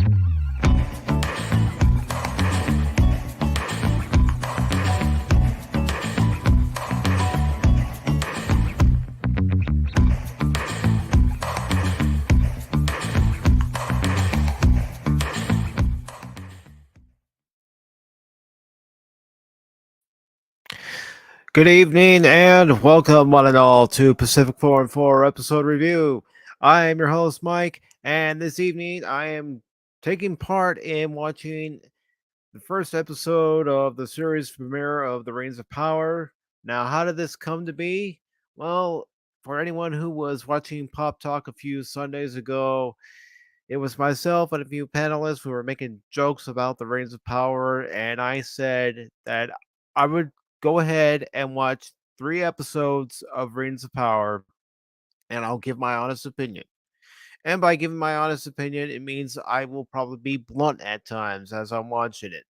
Good evening and welcome, one and all, to Pacific 414 episode review. I am your host, Mike, and this evening I am taking part in watching the first episode of the series premiere of The Rings of Power. Now, how did this come to be? Well, for anyone who was watching Pop Talk a few Sundays ago, it was myself and a few panelists who were making jokes about the Rings of Power, and I said that I would go ahead and watch 3 episodes of Rings of Power, and I'll give my honest opinion. And by giving my honest opinion, it means I will probably be blunt at times as I'm watching it.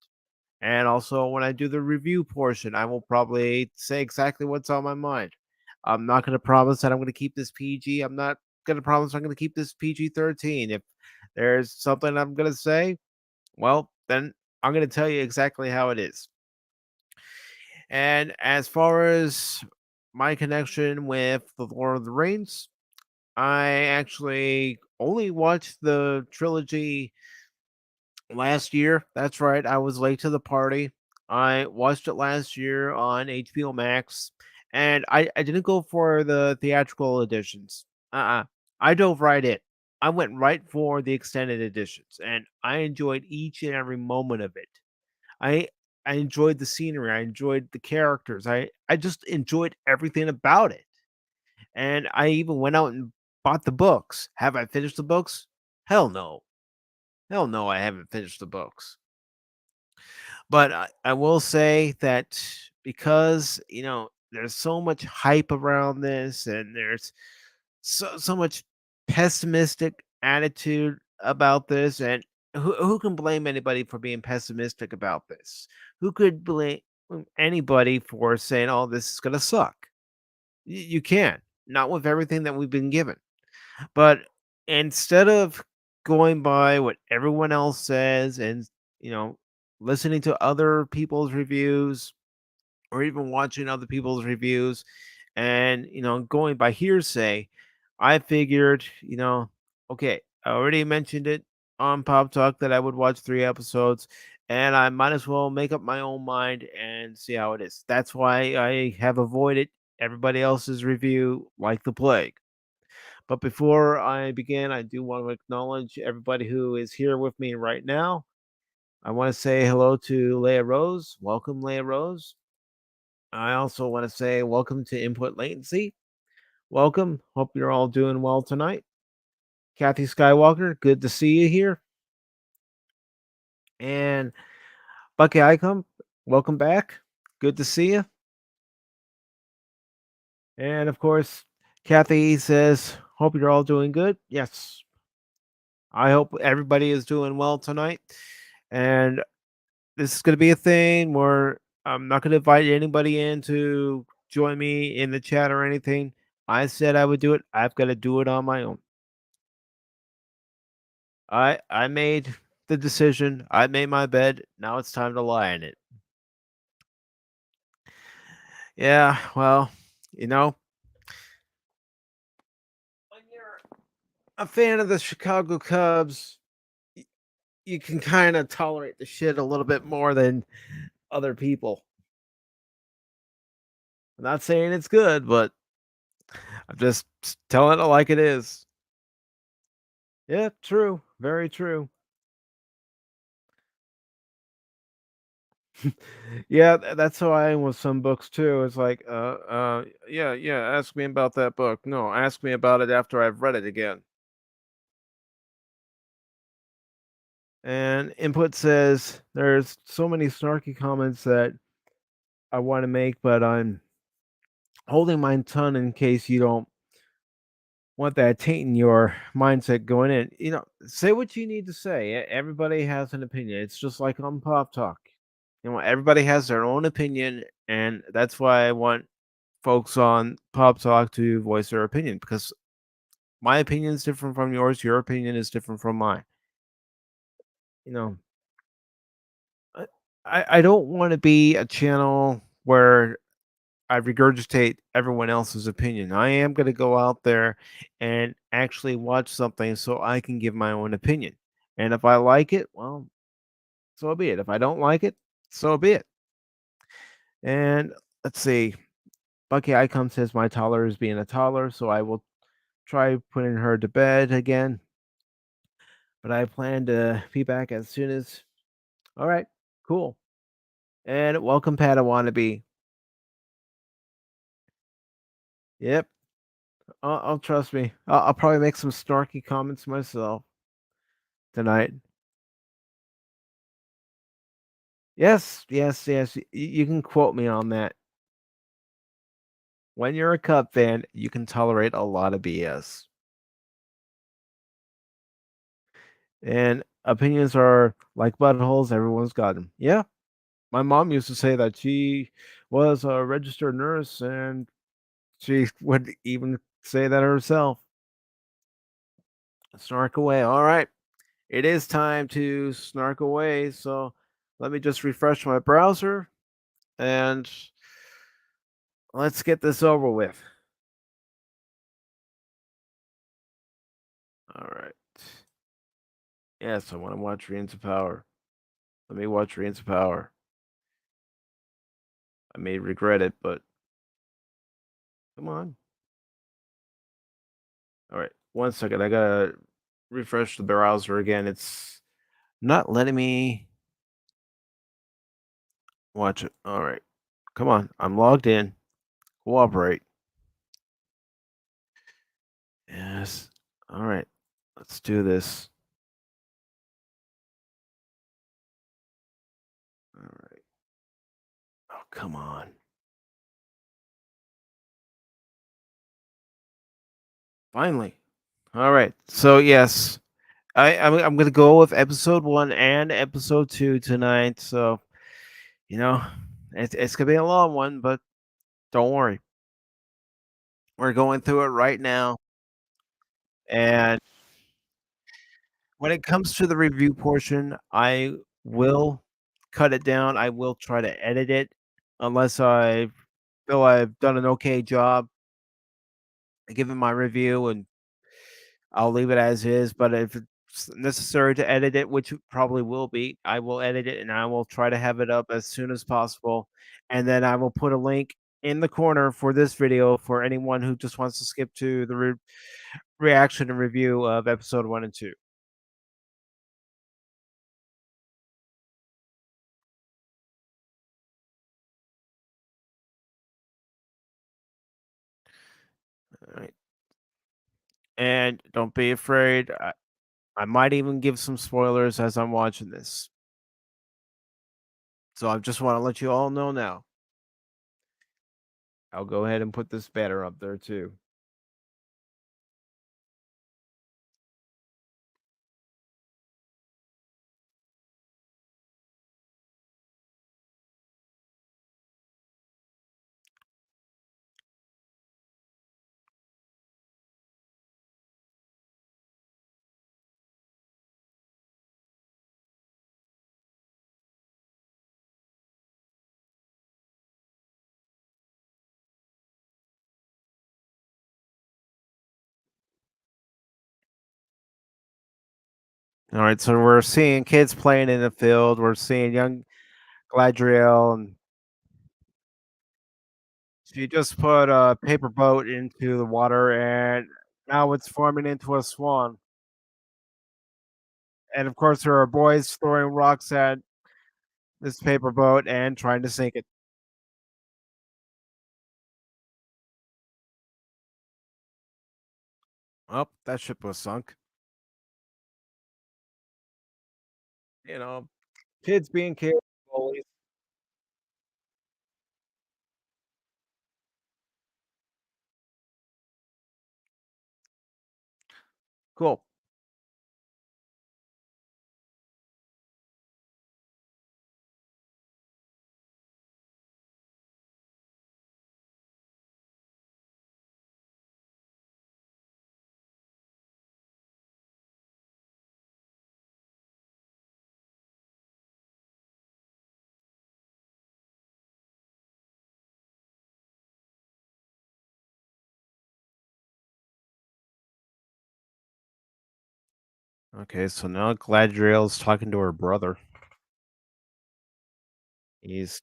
And also, when I do the review portion, I will probably say exactly what's on my mind. I'm not going to promise that I'm going to keep this PG. I'm not going to promise I'm going to keep this PG 13. If there's something I'm going to say, well, then I'm going to tell you exactly how it is. And as far as my connection with The Lord of the Rings, I actually only watched the trilogy last year. That's right. I was late to the party. I watched it last year on HBO Max, and I didn't go for the theatrical editions. Uh-uh. I dove right in. I went right for the extended editions, and I enjoyed each and every moment of it. I I enjoyed the scenery. I enjoyed the characters. I just enjoyed everything about it. And I even went out and bought the books. Have I finished the books? Hell no. Hell no, I haven't finished the books. But I will say that because, there's so much hype around this and there's so much pessimistic attitude about this, and who can blame anybody for being pessimistic about this? Who could blame anybody for saying, "Oh, this is gonna suck"? You can't. Not with everything that we've been given. But instead of going by what everyone else says and, you know, listening to other people's reviews or even watching other people's reviews and, going by hearsay, I figured, okay, I already mentioned it on Pop Talk that I would watch 3 episodes, and I might as well make up my own mind and see how it is. That's why I have avoided everybody else's review like the plague. But before I begin, I do want to acknowledge everybody who is here with me right now. I want to say hello to Leah Rose. Welcome, Leah Rose. I also want to say welcome to Input Latency. Welcome. Hope you're all doing well tonight. Kathy Skywalker, good to see you here. And Bucky Icom, welcome back. Good to see you. And of course, Kathy says, hope you're all doing good. Yes. I hope everybody is doing well tonight. And this is going to be a thing where I'm not going to invite anybody in to join me in the chat or anything. I said I would do it. I've got to do it on my own. I made the decision. I made my bed. Now it's time to lie in it. Yeah, well, you know, when you're a fan of the Chicago Cubs, you can kind of tolerate the shit a little bit more than other people. I'm not saying it's good, but I'm just telling it like it is. Yeah, true. Very true. Yeah, that's how I am with some books too. It's like, yeah, yeah, ask me about that book. No, ask me about it after I've read it again. And Input says there's so many snarky comments that I want to make, but I'm holding my tongue in case you don't want that tainting your mindset going in. Say what you need to say. Everybody has an opinion. It's just like on Pop Talk. Everybody has their own opinion, and that's why I want folks on Pop Talk to voice their opinion, because my opinion is different from yours. Your opinion is different from mine. You know, I I don't want to be a channel where I regurgitate everyone else's opinion. I am going to go out there and actually watch something so I can give my own opinion. And if I like it, well, so be it. If I don't like it, so be it. And let's see. Bucky Icon says my toddler is being a toddler, so I will try putting her to bed again. But I plan to be back as soon as. All right, cool. And welcome, Padawannabe. Yep, I'll trust me. I'll probably make some snarky comments myself tonight. Yes, yes, yes. You can quote me on that. When you're a Cub fan, you can tolerate a lot of BS. And opinions are like buttholes, everyone's got them. Yeah, my mom used to say that she was a registered nurse and she would even say that herself. Snark away. All right. It is time to snark away. So let me just refresh my browser and let's get this over with. All right. Yes, I want to watch Rings of Power. Let me watch Rings of Power. I may regret it, but come on. All right. One second. I gotta refresh the browser again. It's not letting me watch it. All right. Come on. I'm logged in. Cooperate. Yes. All right. Let's do this. All right. Oh, come on. Finally. All right. So yes, I'm gonna go with episode 1 and episode 2 tonight. So you know, it's gonna be a long one, but don't worry. We're going through it right now. And when it comes to the review portion, I will cut it down. I will try to edit it unless I feel I've done an okay job giving my review, and I'll leave it as is. But if it's necessary to edit it, which it probably will be, I will edit it and I will try to have it up as soon as possible. And then I will put a link in the corner for this video for anyone who just wants to skip to the reaction and review of episode 1 and 2. All right. And don't be afraid. I might even give some spoilers as I'm watching this. So I just want to let you all know now. I'll go ahead and put this banner up there too. All right, so we're seeing kids playing in the field. We're seeing young Gladriel, and she just put a paper boat into the water, and now it's forming into a swan. And of course, there are boys throwing rocks at this paper boat and trying to sink it. Oh, that ship was sunk. You know, kids being kids. Always cool. Okay, so now Gladriel's talking to her brother. He's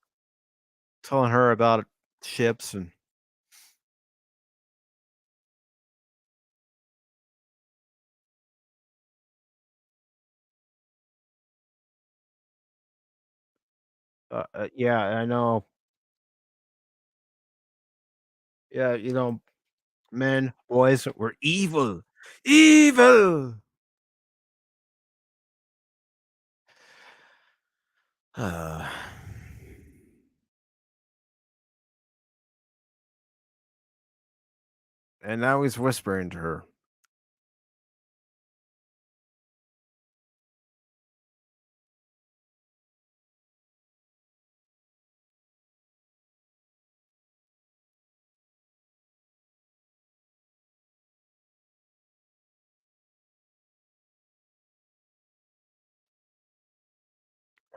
telling her about ships and yeah, I know. Yeah, men, boys were evil. Evil. Uh, and now he's whispering to her.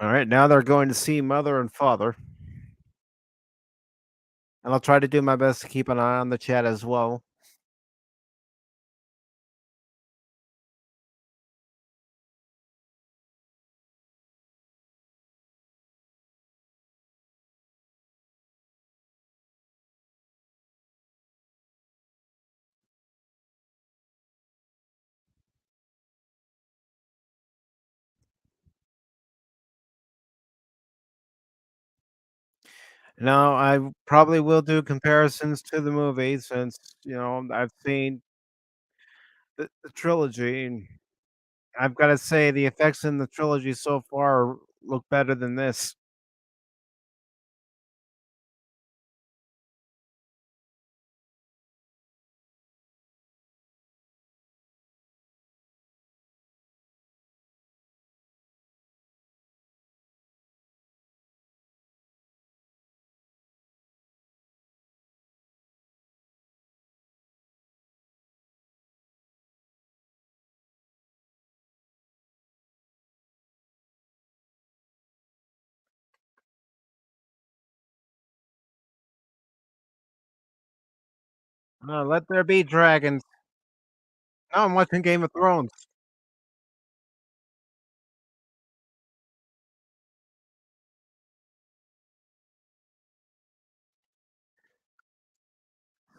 All right, now they're going to see mother and father, and I'll try to do my best to keep an eye on the chat as well. No, I probably will do comparisons to the movie since I've seen the trilogy, and I've got to say the effects in the trilogy so far look better than this. Let there be dragons. No, I'm watching Game of Thrones.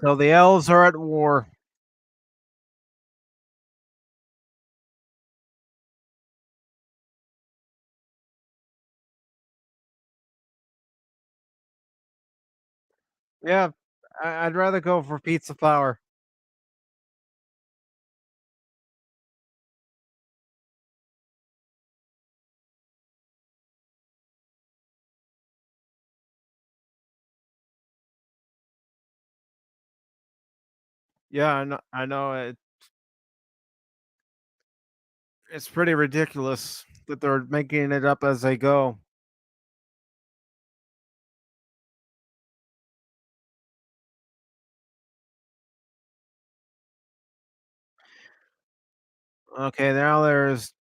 So the elves are at war. Yeah, I'd rather go for pizza flour. Yeah, I know it's pretty ridiculous that they're making it up as they go. Okay, now there's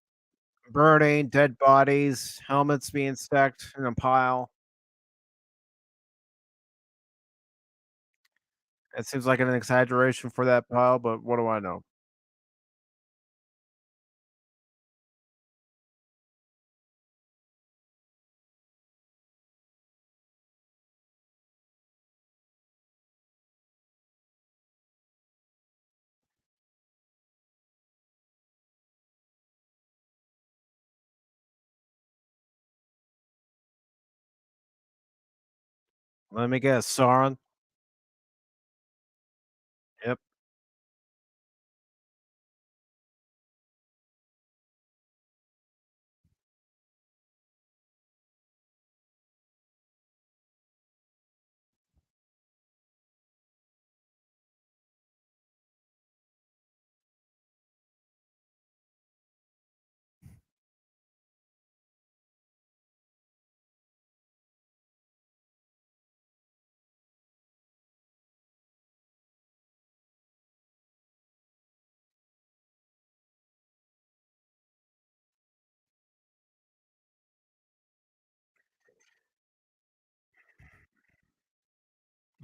burning, dead bodies, helmets being stacked in a pile. It seems like an exaggeration for that pile, but what do I know? Let me guess, Sauron. Yep.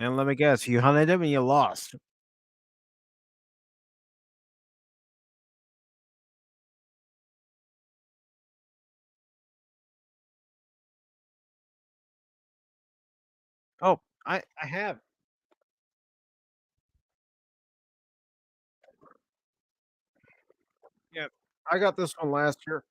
And let me guess, you hunted him and you lost. Oh, I have. Yeah, I got this one last year.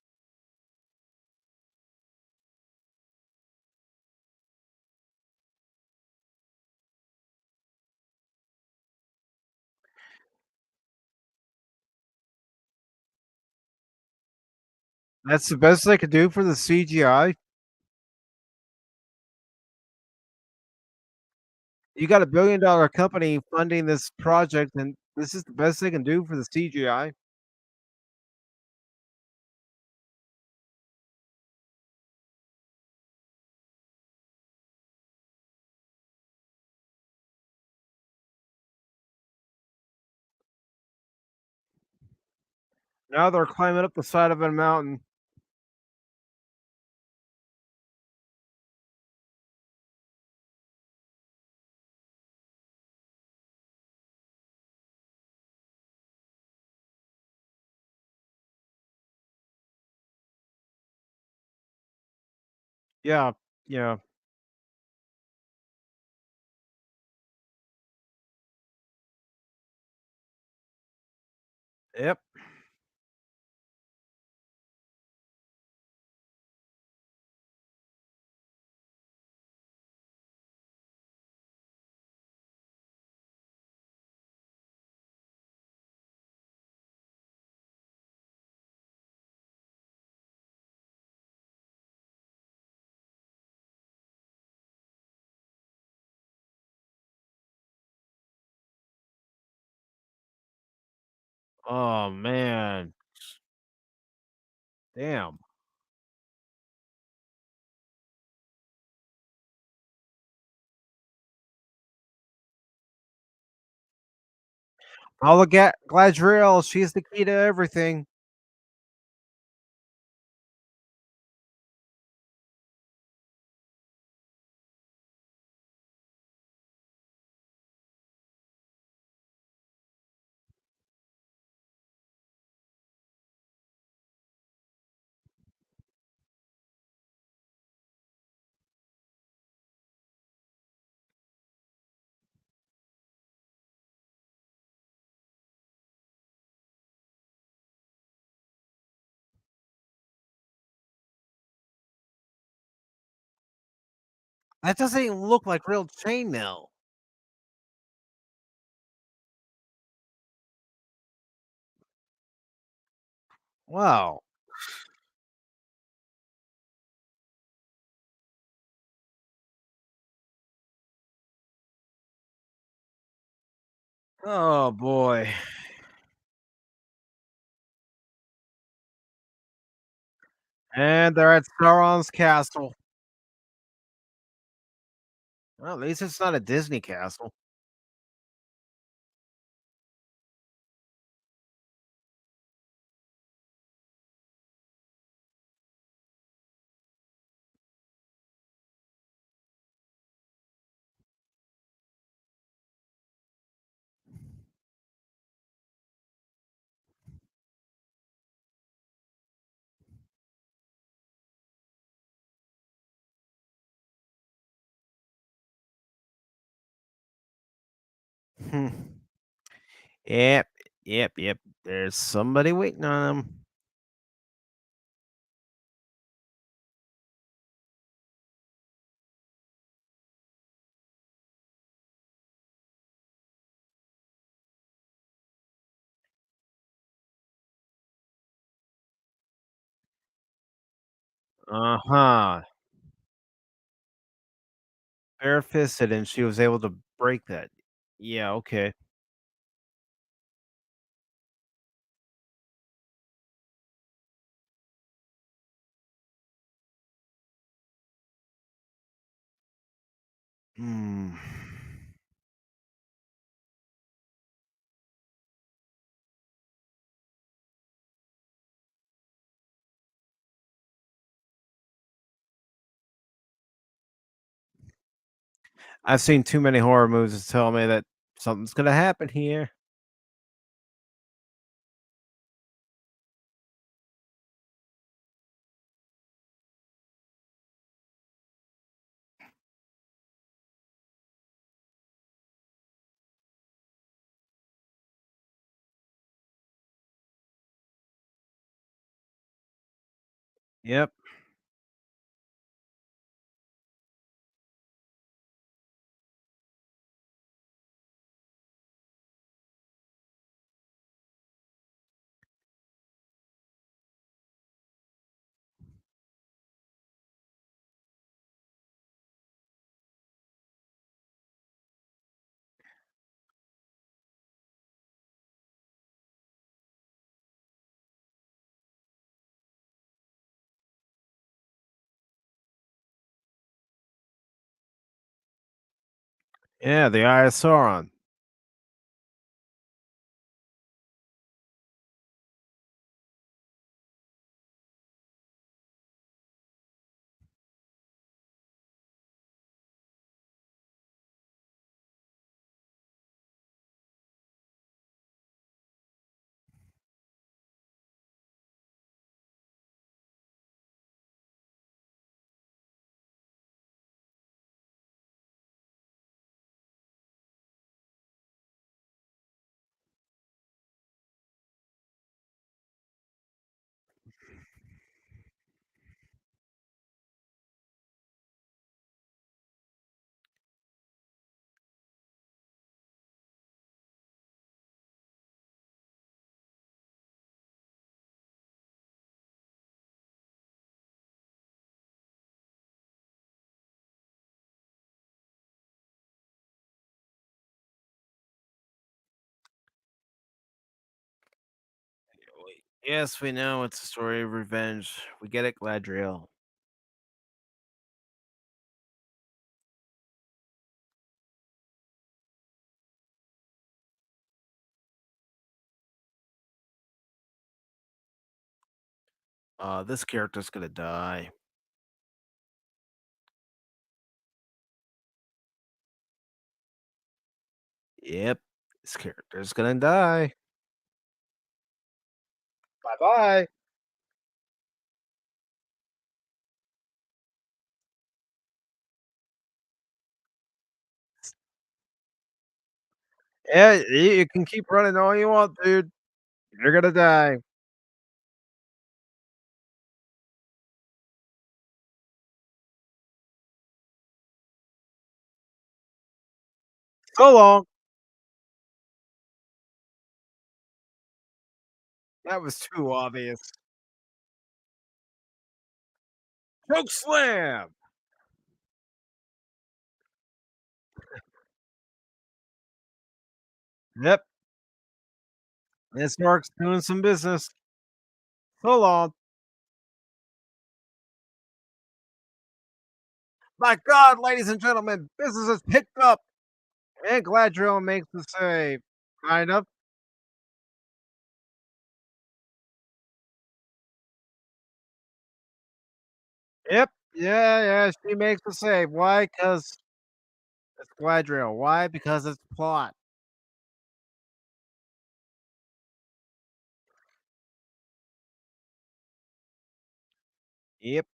That's the best they could do for the CGI. You got a billion-dollar company funding this project, and this is the best they can do for the CGI. Now they're climbing up the side of a mountain. Yeah, yeah, yep. Oh, man. Damn. Gladriel, she's the key to everything. That doesn't even look like real chainmail. Wow. Oh, boy. And they're at Sauron's castle. Well, at least it's not a Disney castle. Hmm. Yep, yep. There's somebody waiting on them. Uh-huh. Bare-fisted, and she was able to break that. Yeah, okay. Hmm. I've seen too many horror movies to tell me that something's gonna happen here. Yep. Yeah, the Eye of Sauron. Yes, we know it's a story of revenge. We get it, Gladriel. This character's gonna die. Yep, this character's gonna die. Bye bye. Yeah, you can keep running all you want, dude. You're gonna die. So long. That was too obvious. Choke slam. Yep, this Mark's doing some business. So long. My God, ladies and gentlemen, business is picked up, and Gladriel makes the save. Kind of. Yep. Yeah, yeah, she makes the save. Why? Because it's Gladriel. Why? Because it's plot. Yep.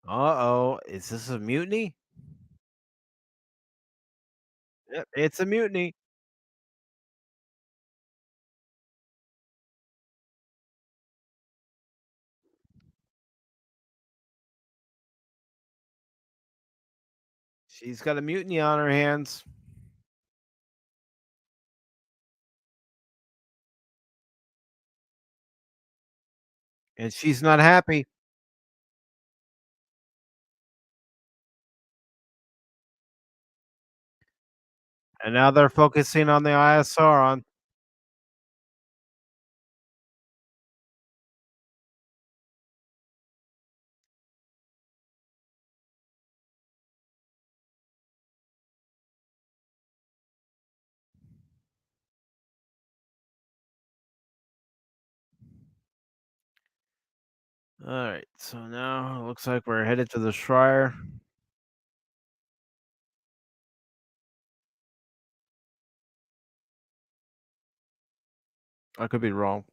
Uh-oh. Is this a mutiny? Yep, it's a mutiny. She's got a mutiny on her hands, and she's not happy. And now they're focusing on the Eye of Sauron. All right, so now it looks like we're headed to the Shire. I could be wrong.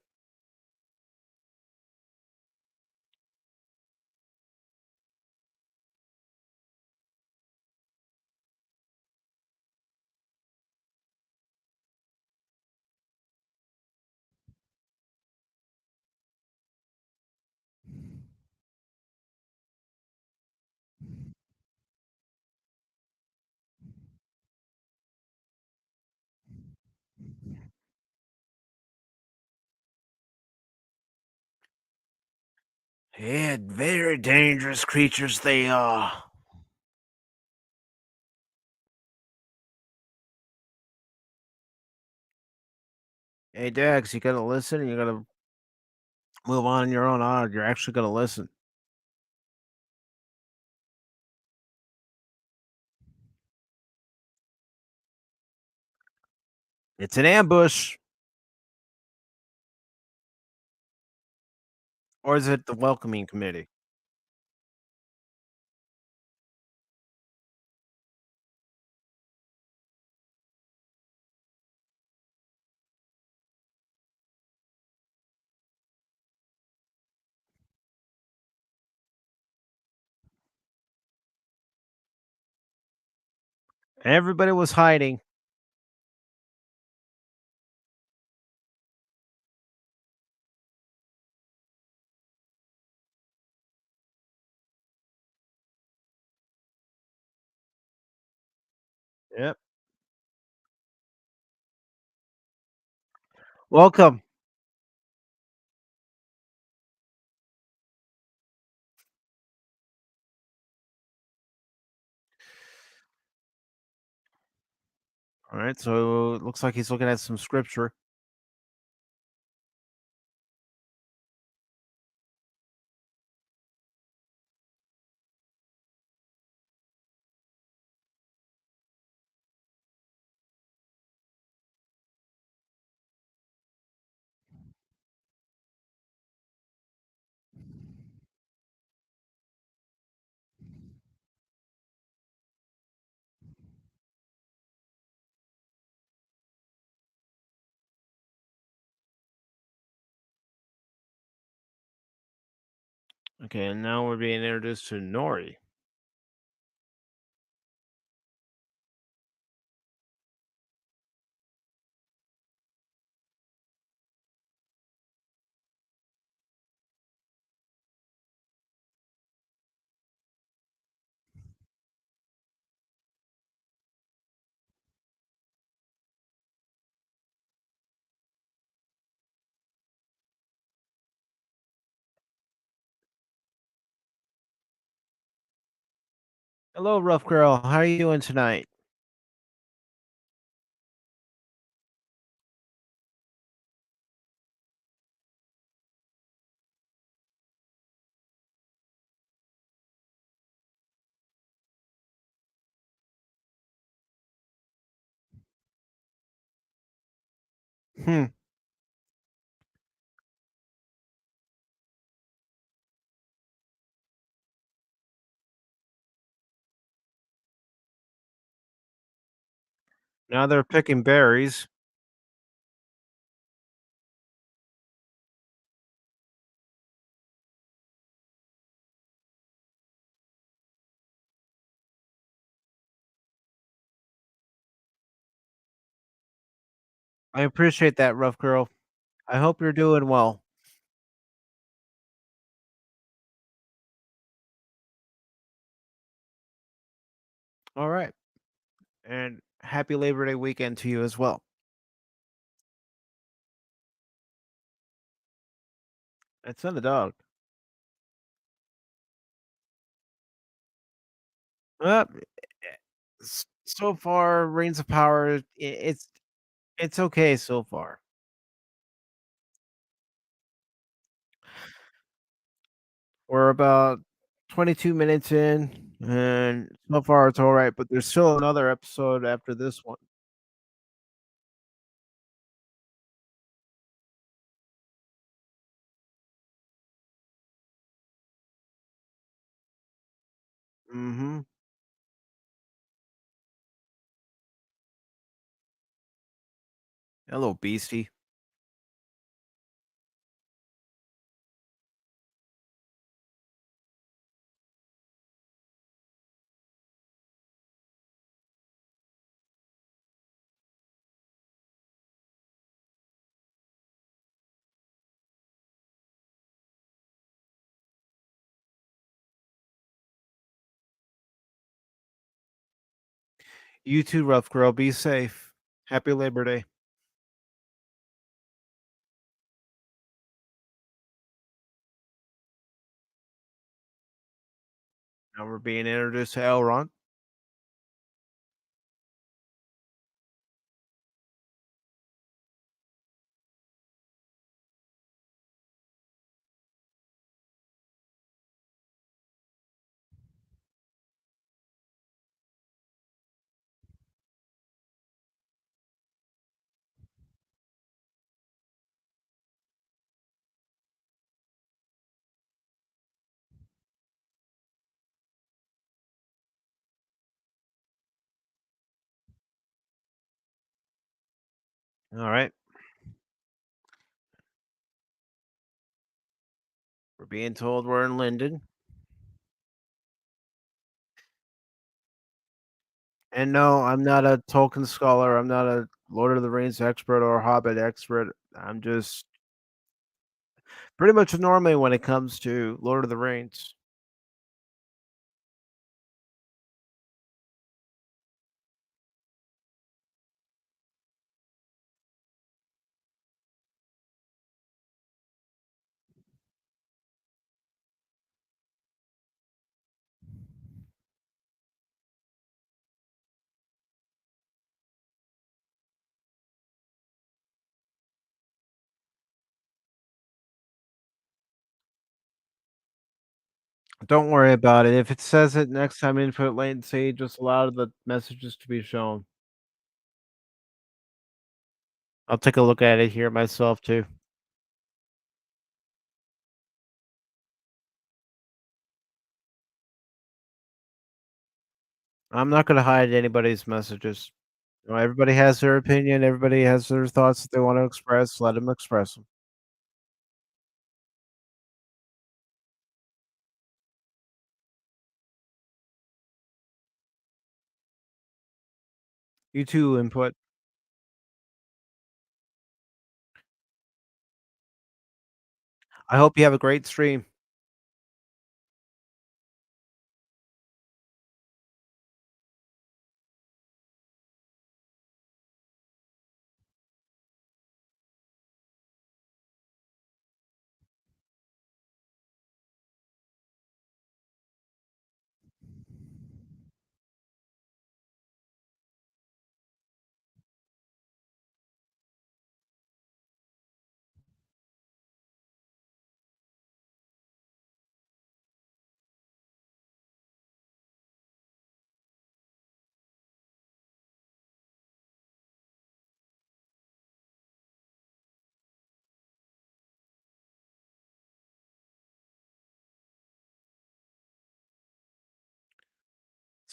Yeah, very dangerous creatures they are. Hey, Dax, you gotta listen and you gotta move on your own honor. You're actually gonna listen. It's an ambush. Or is it the welcoming committee? Everybody was hiding. Yep. Welcome. All right. So it looks like he's looking at some scripture. Okay, and now we're being introduced to Nori. Hello, rough girl. How are you doing tonight? Hmm. Now they're picking berries. I appreciate that, rough girl. I hope you're doing well. All right. And happy Labor Day weekend to you as well. It's not a dog. Uh, so far, Reigns of Power, it's okay so far. We're about 22 minutes in, and so far it's all right. But there's still another episode after this one. Mm-hmm. Hello, Beastie. You too, rough girl. Be safe. Happy Labor Day. Now we're being introduced to Elrond. All right. We're being told we're in Linden. And no, I'm not a Tolkien scholar. I'm not a Lord of the Rings expert or Hobbit expert. I'm just pretty much a normie when it comes to Lord of the Rings. Don't worry about it. If it says it next time input latency, just allow the messages to be shown. I'll take a look at it here myself too. I'm not going to hide anybody's messages. You know, everybody has their opinion. Everybody has their thoughts that they want to express. Let them express them. You too, input. I hope you have a great stream.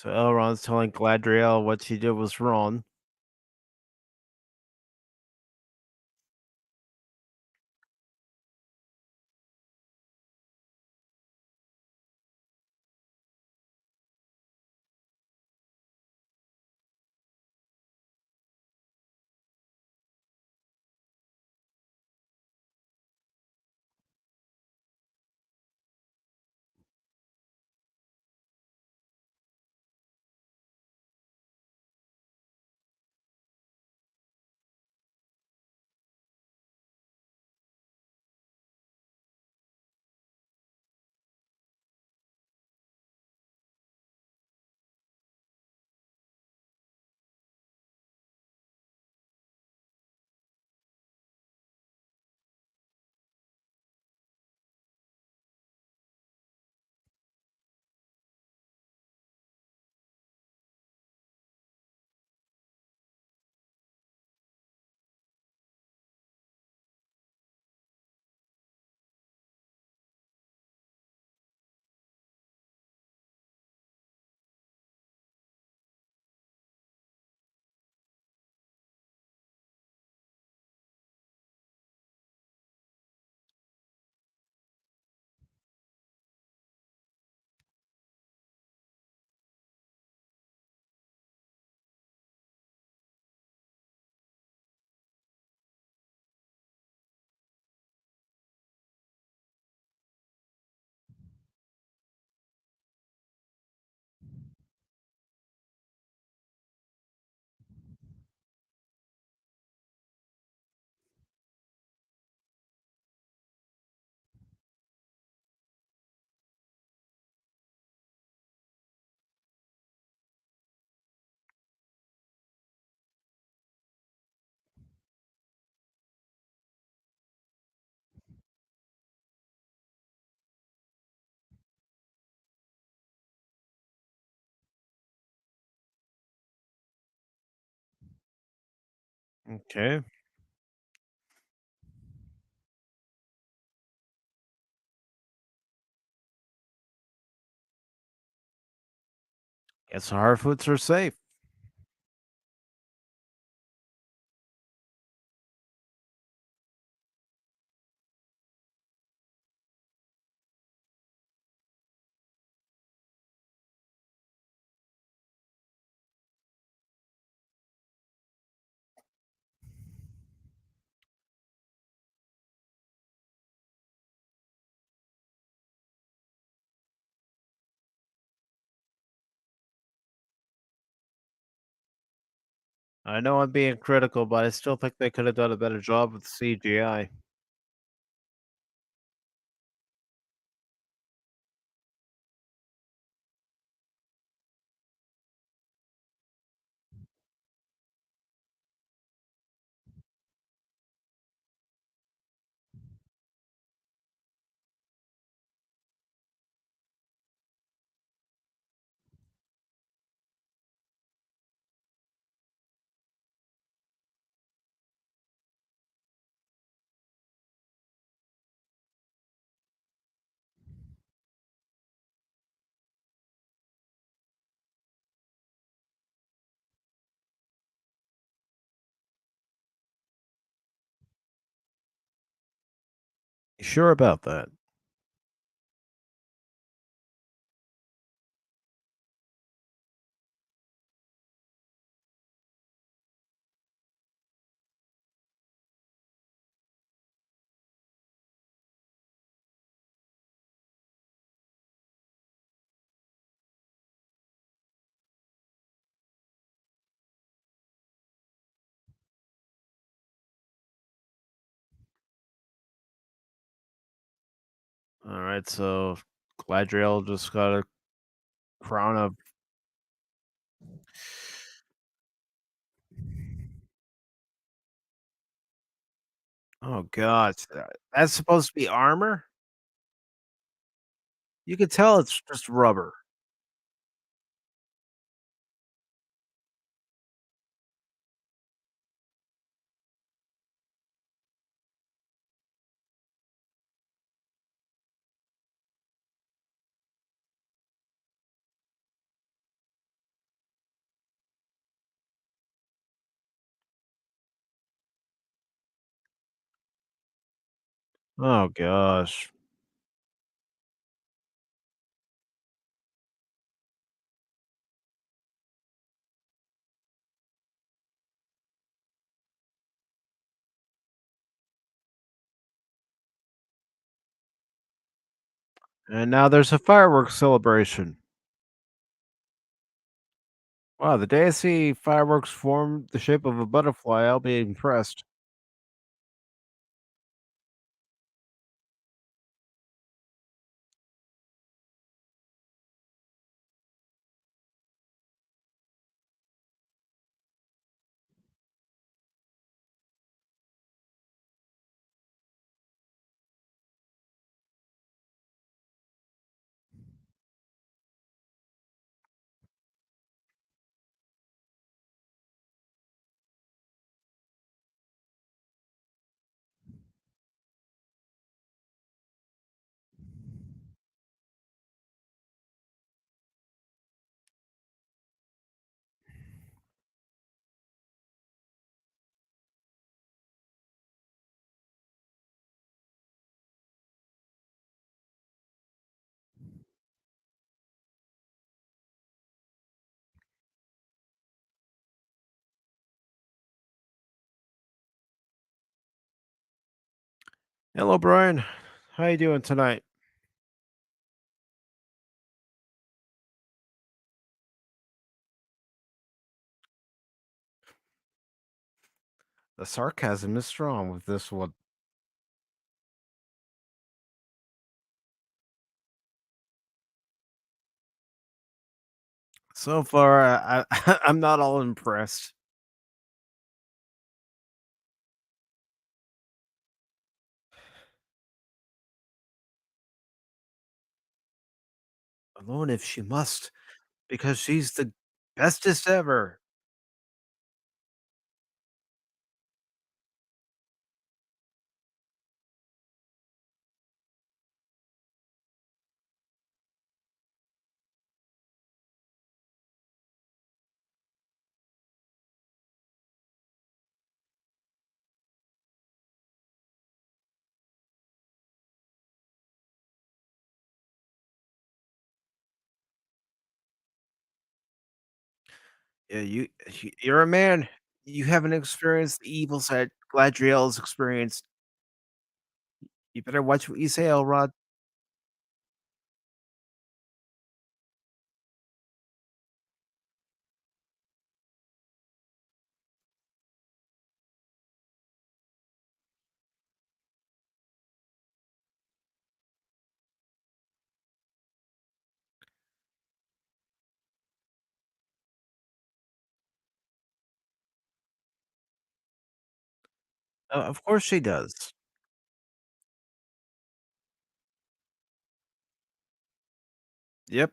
So Elrond's telling Gladriel what she did was wrong. Okay. Guess hard foods are safe. I know I'm being critical, but I still think they could have done a better job with CGI. You sure about that? All right, so Gladriel just got a crown of. Oh god, that's supposed to be armor? You can tell it's just rubber. Oh gosh. And now there's a fireworks celebration. Wow, the day I see fireworks form the shape of a butterfly, I'll be impressed. Hello, Brian. How you doing tonight? The sarcasm is strong with this one. So far, I'm not all impressed. Alone if she must, because she's the bestest ever. Yeah, you're a man. You haven't experienced the evil side Gladriel's experienced. You better watch what you say, Elrod. Of course she does. Yep.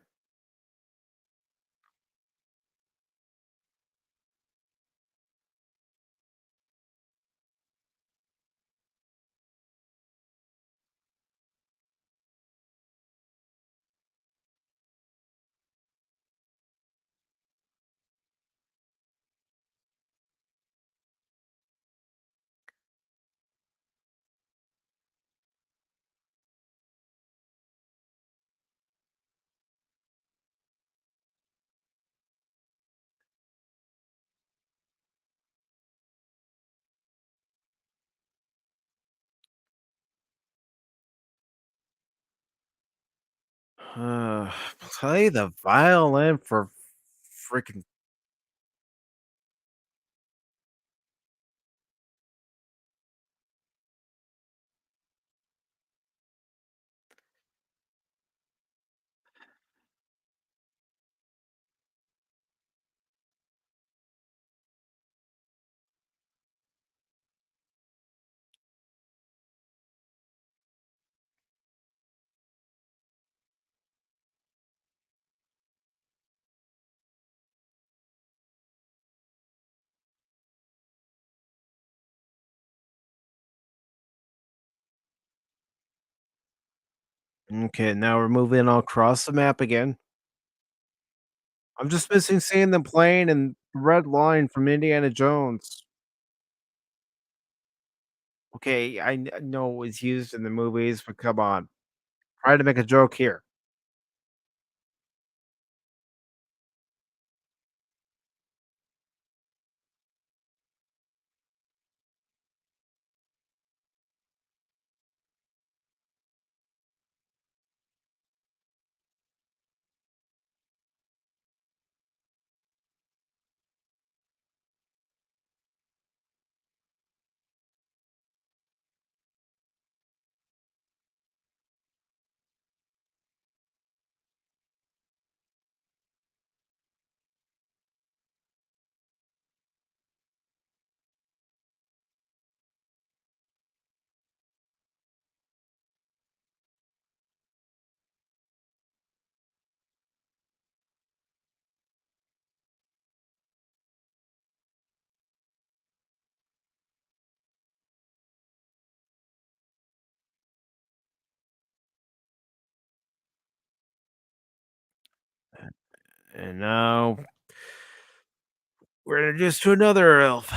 Uh, Play the violin for freaking. Okay, now we're moving across the map again. I'm just missing seeing them playing in Red Line from Indiana Jones. Okay, I know it was used in the movies, but come on. Try to make a joke here. And now we're introduced to another elf.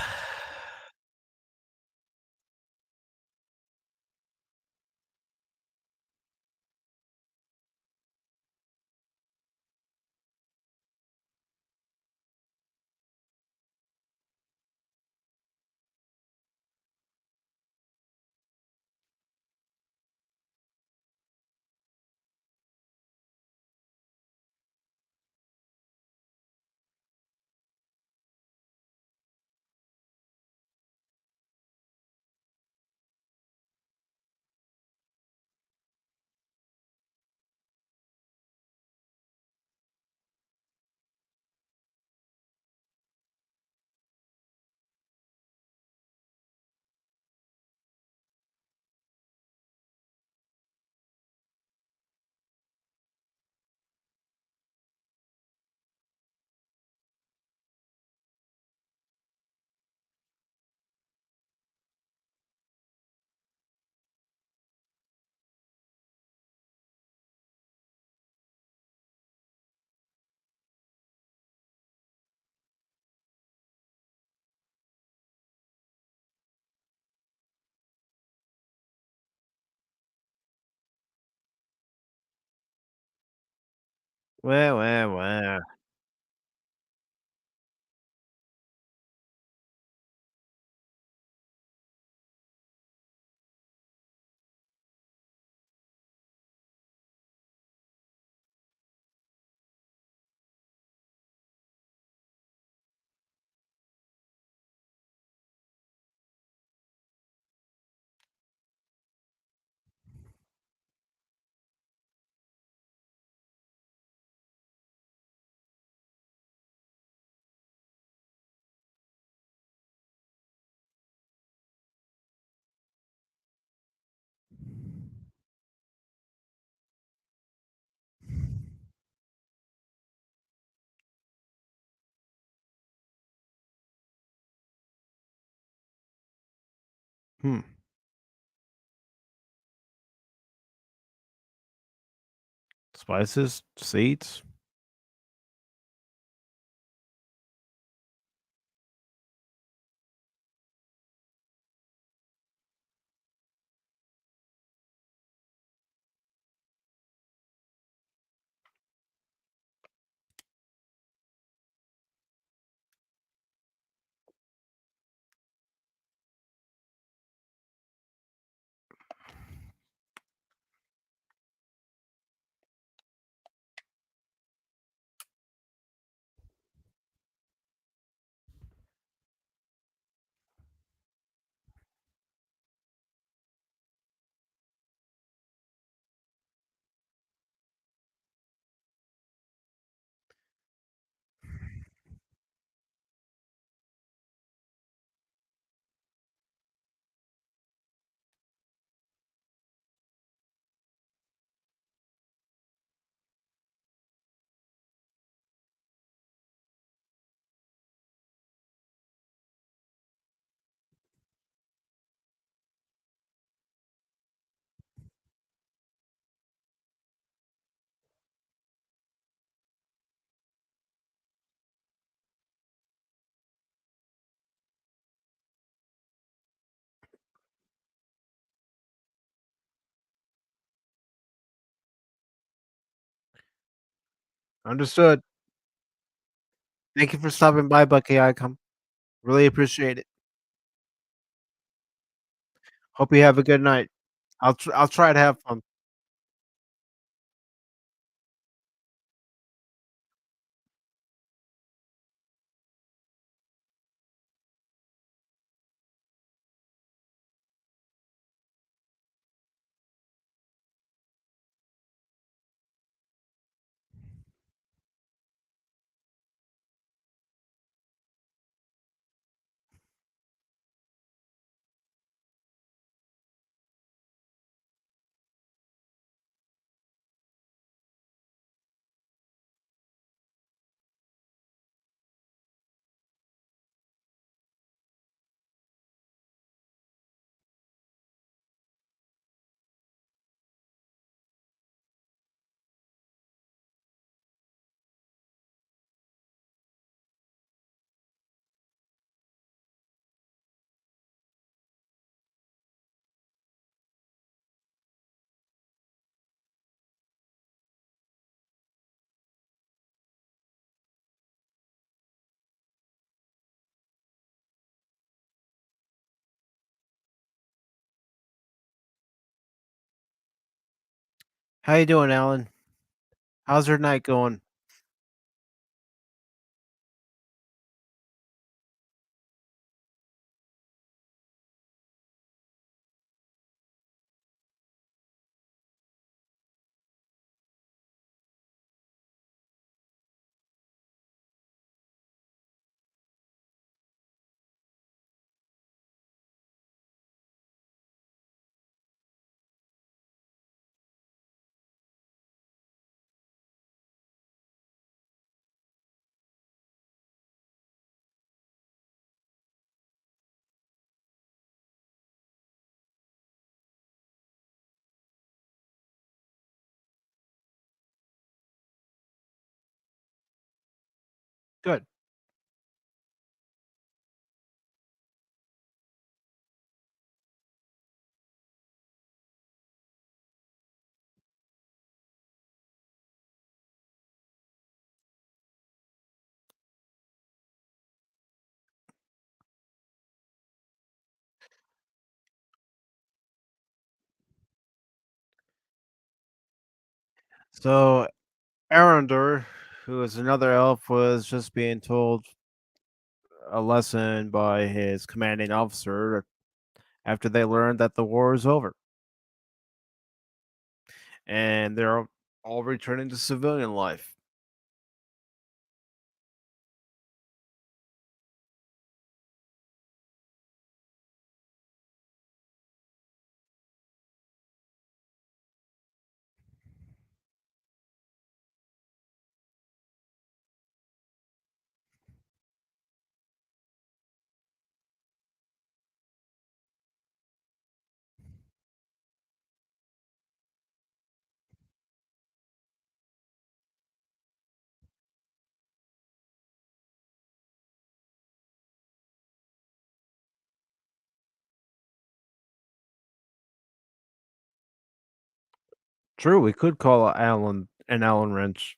Well. Hmm. Spices, seeds. Understood. Thank you for stopping by, Bucky Icom. Really appreciate it. Hope you have a good night. I'll try to have fun. How you doing, Alan? How's your night going? Good. So, Arundel, who is another elf, was just being told a lesson by his commanding officer after they learned that the war is over and they're all returning to civilian life. True, we could call Allen an Allen wrench.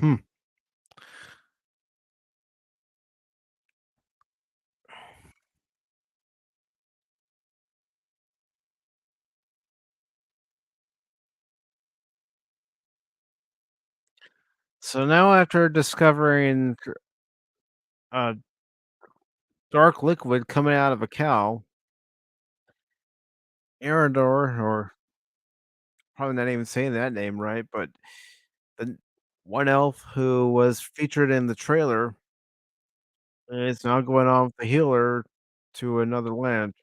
Hmm. So now, after discovering a dark liquid coming out of a cow, Arador, or probably not even saying that name right, but the one elf who was featured in the trailer is now going off the healer to another land.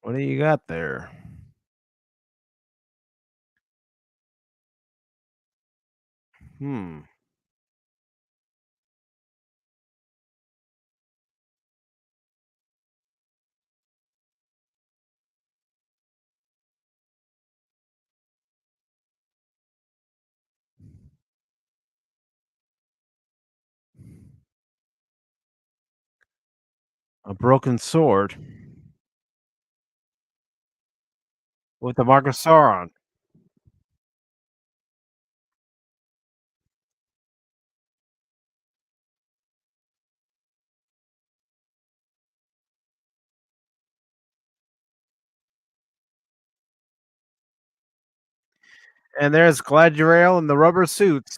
What do you got there? Hmm. A broken sword with the mark of Sauron. And there's Gladriel in the rubber suits.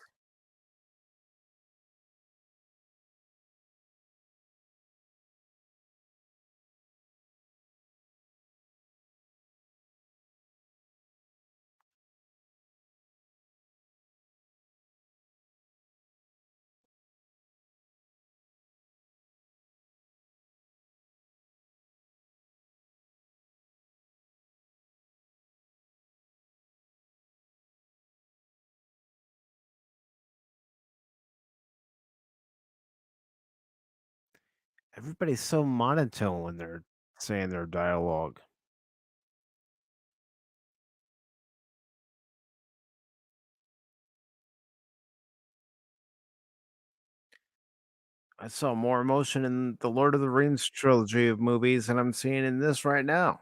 Everybody's so monotone when they're saying their dialogue. I saw more emotion in the Lord of the Rings trilogy of movies than I'm seeing in this right now.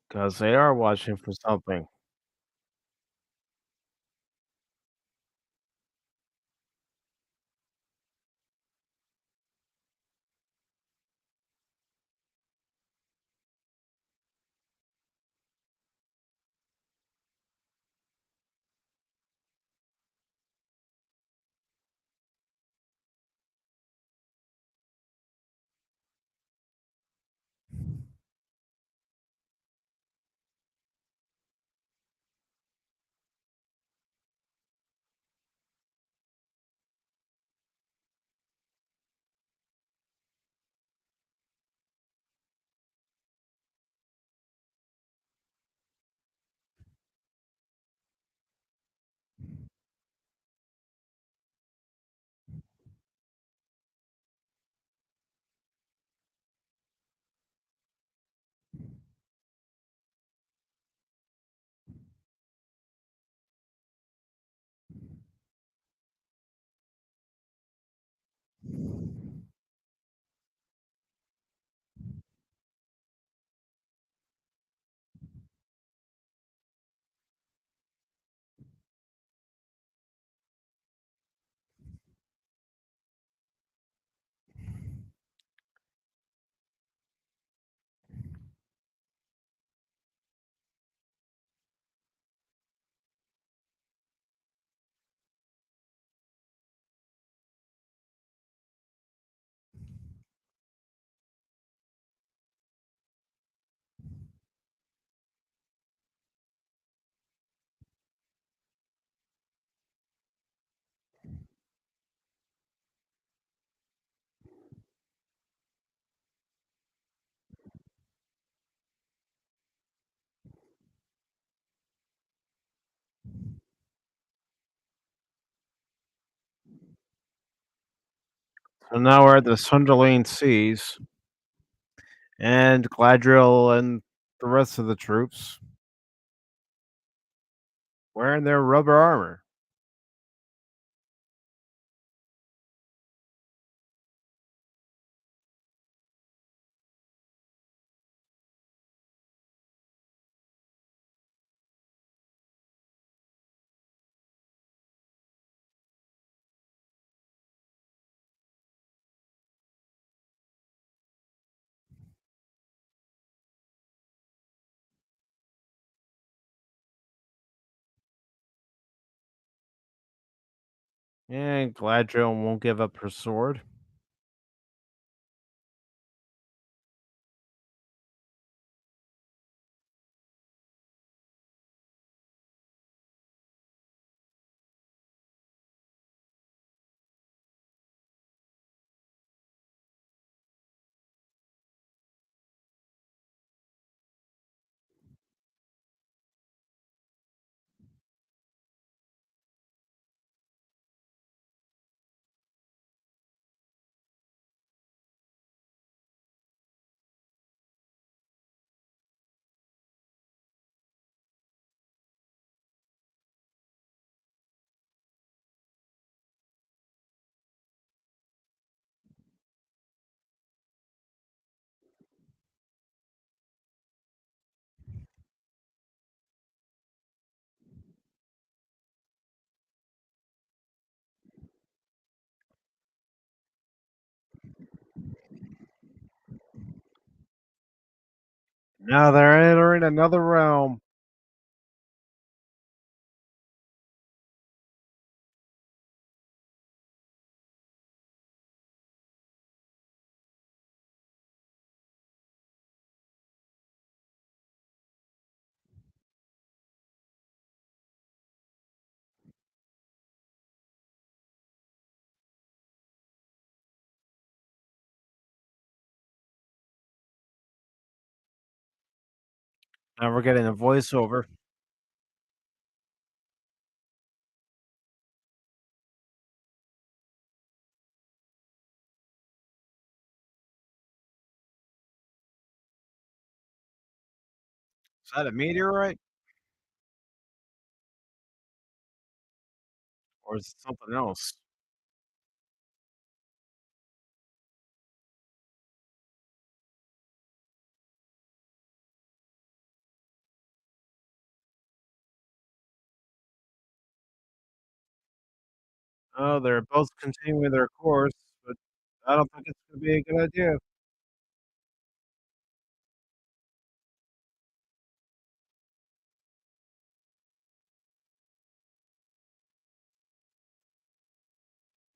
Because they are watching for something. So now we're at the Sunderland Seas, and Gladriel and the rest of the troops wearing their rubber armor. And Gladriel won't give up her sword. Now they're entering another realm. Now we're getting a voiceover. Is that a meteorite or is it something else? Oh, they're both continuing their course, but I don't think it's gonna be a good idea.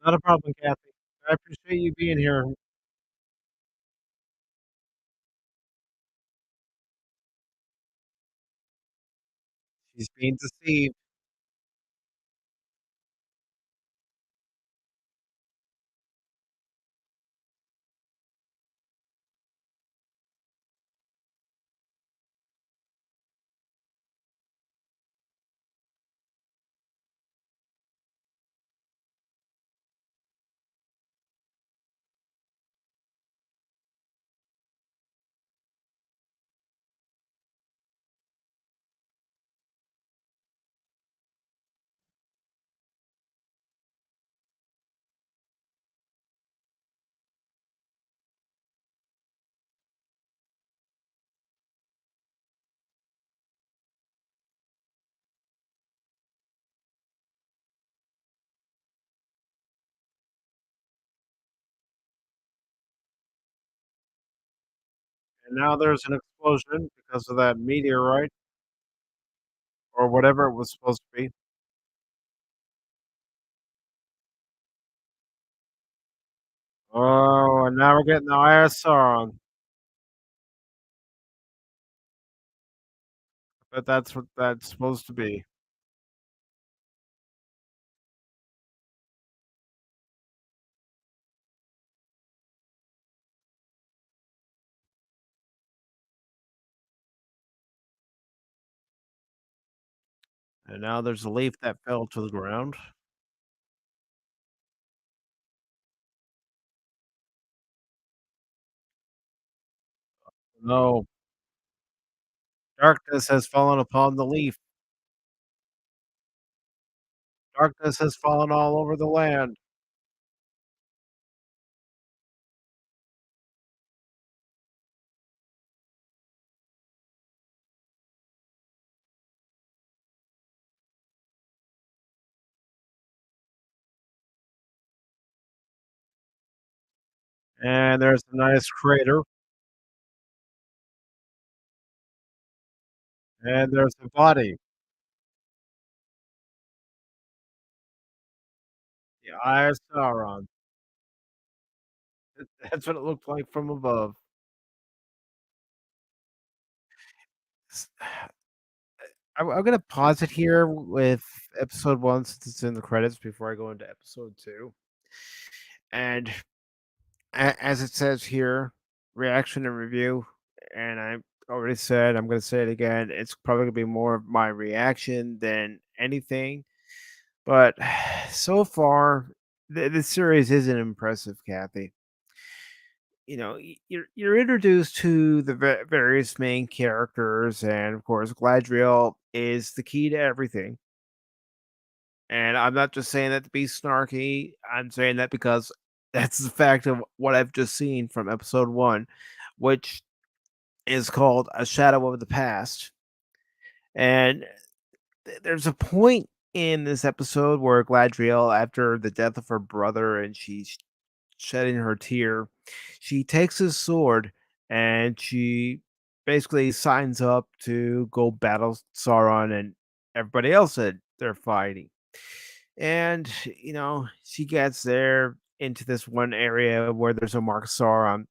Not a problem, Kathy. I appreciate you being here. She's being deceived, and now there's an explosion because of that meteorite or whatever it was supposed to be. Oh, and now we're getting the Eye of Sauron, but that's what that's supposed to be. And now there's a leaf that fell to the ground. No, darkness has fallen upon the leaf. Darkness has fallen all over the land. And there's a nice crater, and there's a body, the Eye of Sauron. That's what it looked like from above. S I'm gonna pause it here with episode 1 since it's in the credits before I go into episode 2, and as it says here, reaction and review, and I already said, I'm gonna say it again, it's probably gonna be more of my reaction than anything, but so far, the series isn't impressive, Kathy. You know, you're introduced to the various main characters, and of course, Gladriel is the key to everything. And I'm not just saying that to be snarky. I'm saying that because that's the fact of what I've just seen from episode 1, which is called A Shadow of the Past. And there's a point in this episode where Gladriel, after the death of her brother and she's shedding her tear, she takes his sword and she basically signs up to go battle Sauron and everybody else that they're fighting. And, she gets there into this one area where there's a Mark Sauron,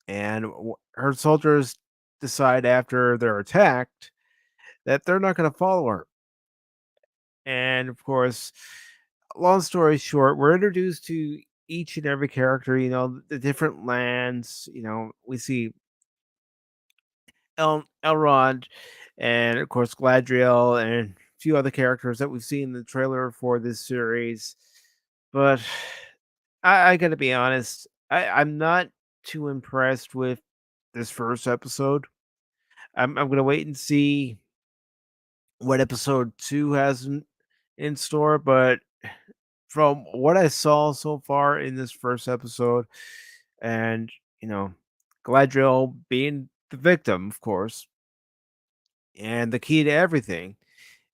and her soldiers decide after they're attacked that they're not going to follow her. And of course, long story short, we're introduced to each and every character, the different lands. We see Elrond and, of course, Gladriel and a few other characters that we've seen in the trailer for this series. But I gotta be honest, I'm not too impressed with this first episode. I'm gonna wait and see what episode 2 has in store, but from what I saw so far in this first episode, and you know, Galadriel being the victim, of course, and the key to everything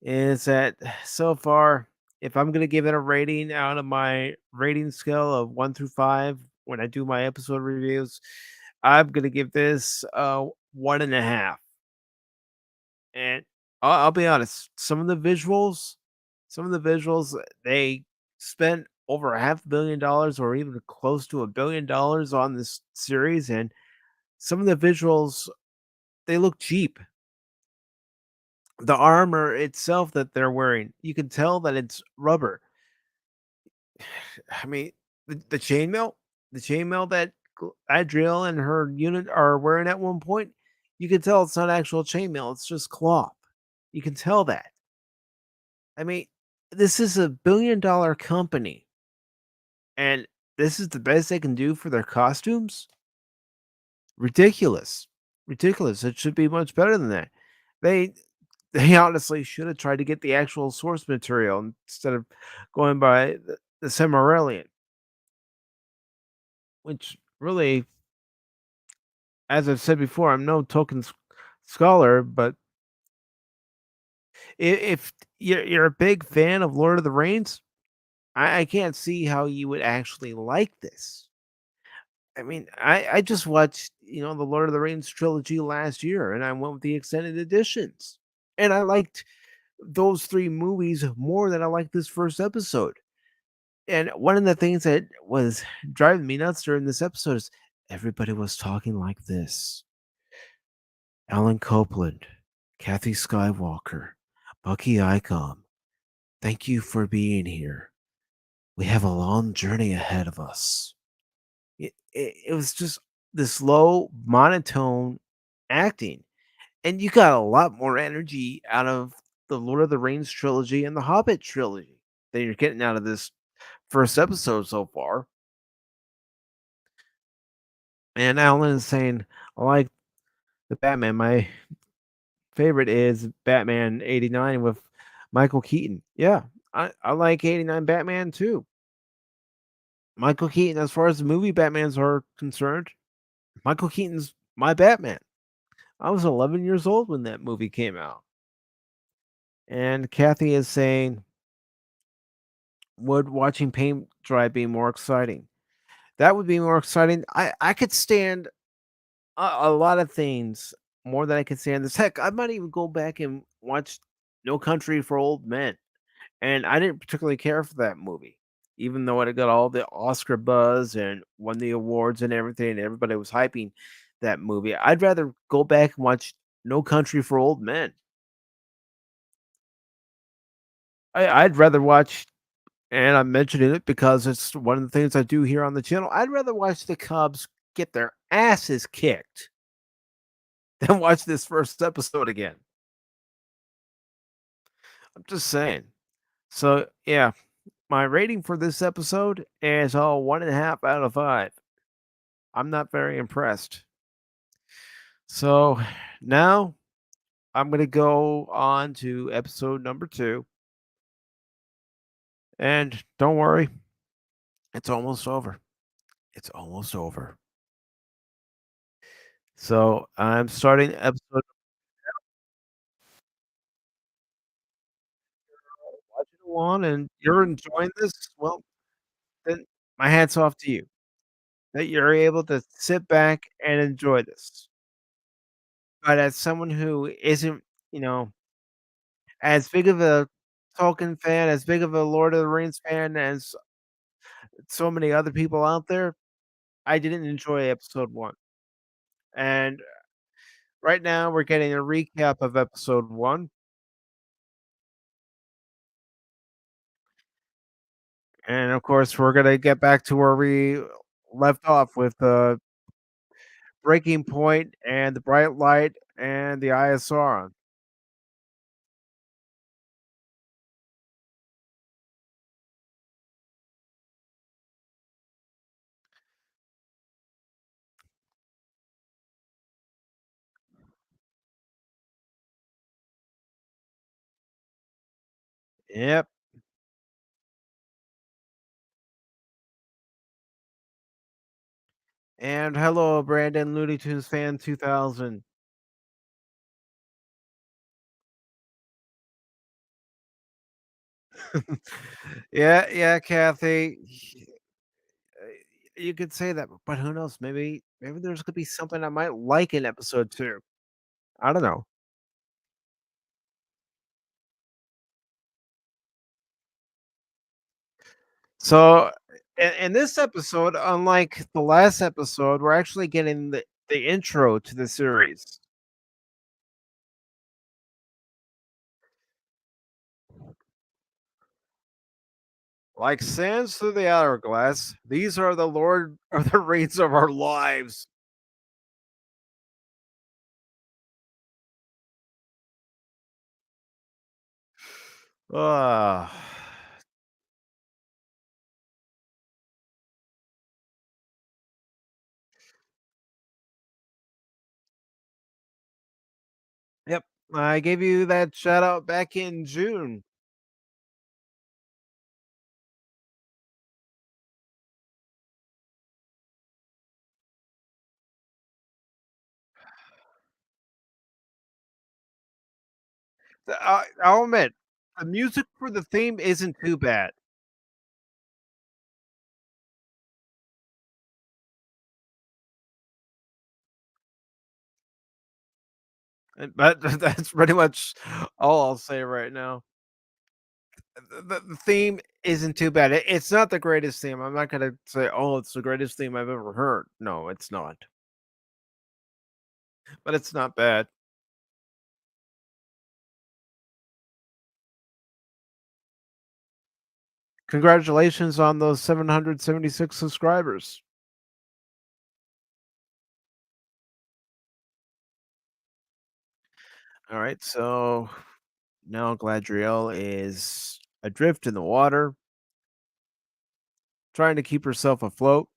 is that so far if I'm gonna give it a rating out of my rating scale of 1 through 5 when I do my episode reviews, I'm gonna give this 1.5. And I'll be honest, some of the visuals, they spent over $500 million or even close to $1 billion on this series, and some of the visuals, they look cheap. The armor itself that they're wearing, you can tell that it's rubber. I mean, the chainmail that Adriel and her unit are wearing at one point, you can tell it's not actual chainmail, it's just cloth. You can tell that. I mean, this is a billion-dollar company, and this is the best they can do for their costumes? Ridiculous. Ridiculous. It should be much better than that. They they honestly should have tried to get the actual source material instead of going by the Silmarillion, which really, as I've said before, I'm no token scholar, but if you're a big fan of Lord of the Rings, I can't see how you would actually like this. I mean, I just watched, the Lord of the Rings trilogy last year, and I went with the extended editions, and I liked those 3 movies more than I liked this first episode. And one of the things that was driving me nuts during this episode is everybody was talking like this. Alan Copeland, Kathy Skywalker, Bucky Icom, thank you for being here. We have a long journey ahead of us. It was just this low monotone acting, and you got a lot more energy out of the Lord of the Rings trilogy and the Hobbit trilogy than you're getting out of this first episode so far. And Alan is saying, I like the Batman. My favorite is Batman 89 with Michael Keaton. Yeah, I like 89 Batman too. Michael Keaton, as far as the movie Batmans are concerned, Michael Keaton's my Batman. I was 11 years old when that movie came out. And Kathy is saying, would watching paint dry be more exciting? That would be more exciting. I could stand a lot of things more than I could stand this. Heck, I might even go back and watch No Country for Old Men. And I didn't particularly care for that movie, even though it got all the Oscar buzz and won the awards and everything, and everybody was hyping that movie. I'd rather go back and watch No Country for Old Men. I'd rather watch, and I'm mentioning it because it's one of the things I do here on the channel. I'd rather watch the Cubs get their asses kicked than watch this first episode again. I'm just saying. So, yeah, my rating for this episode is all 1.5 out of 5. I'm not very impressed. So now I'm going to go on to episode number 2. And don't worry, it's almost over. It's almost over. So I'm starting episode watching one and you're enjoying this. Well, then my hat's off to you that you're able to sit back and enjoy this. But as someone who isn't, you know, as big of a Tolkien fan, as big of a Lord of the Rings fan as so many other people out there, I didn't enjoy episode 1. And right now we're getting a recap of episode 1, and of course, we're gonna get back to where we left off with the breaking point and the bright light and the Eye of Sauron. Yep. And hello, Brandon Looney Tunes fan 2000. Yeah, yeah, Kathy. You could say that, but who knows? Maybe there's gonna be something I might like in episode 2. I don't know. So, in this episode, unlike the last episode, we're actually getting the intro to the series. Like sands through the hourglass, these are the Lord are the reins of our lives. Ah, yep. I gave you that shout out back in June. I'll admit, the music for the theme isn't too bad, but that's pretty much all I'll say right now. The theme isn't too bad. It's not the greatest theme. I'm not gonna say, "Oh, it's the greatest theme I've ever heard." No, it's not, but it's not bad. Congratulations on those 776 subscribers. All right, so now Gladriel is adrift in the water, trying to keep herself afloat.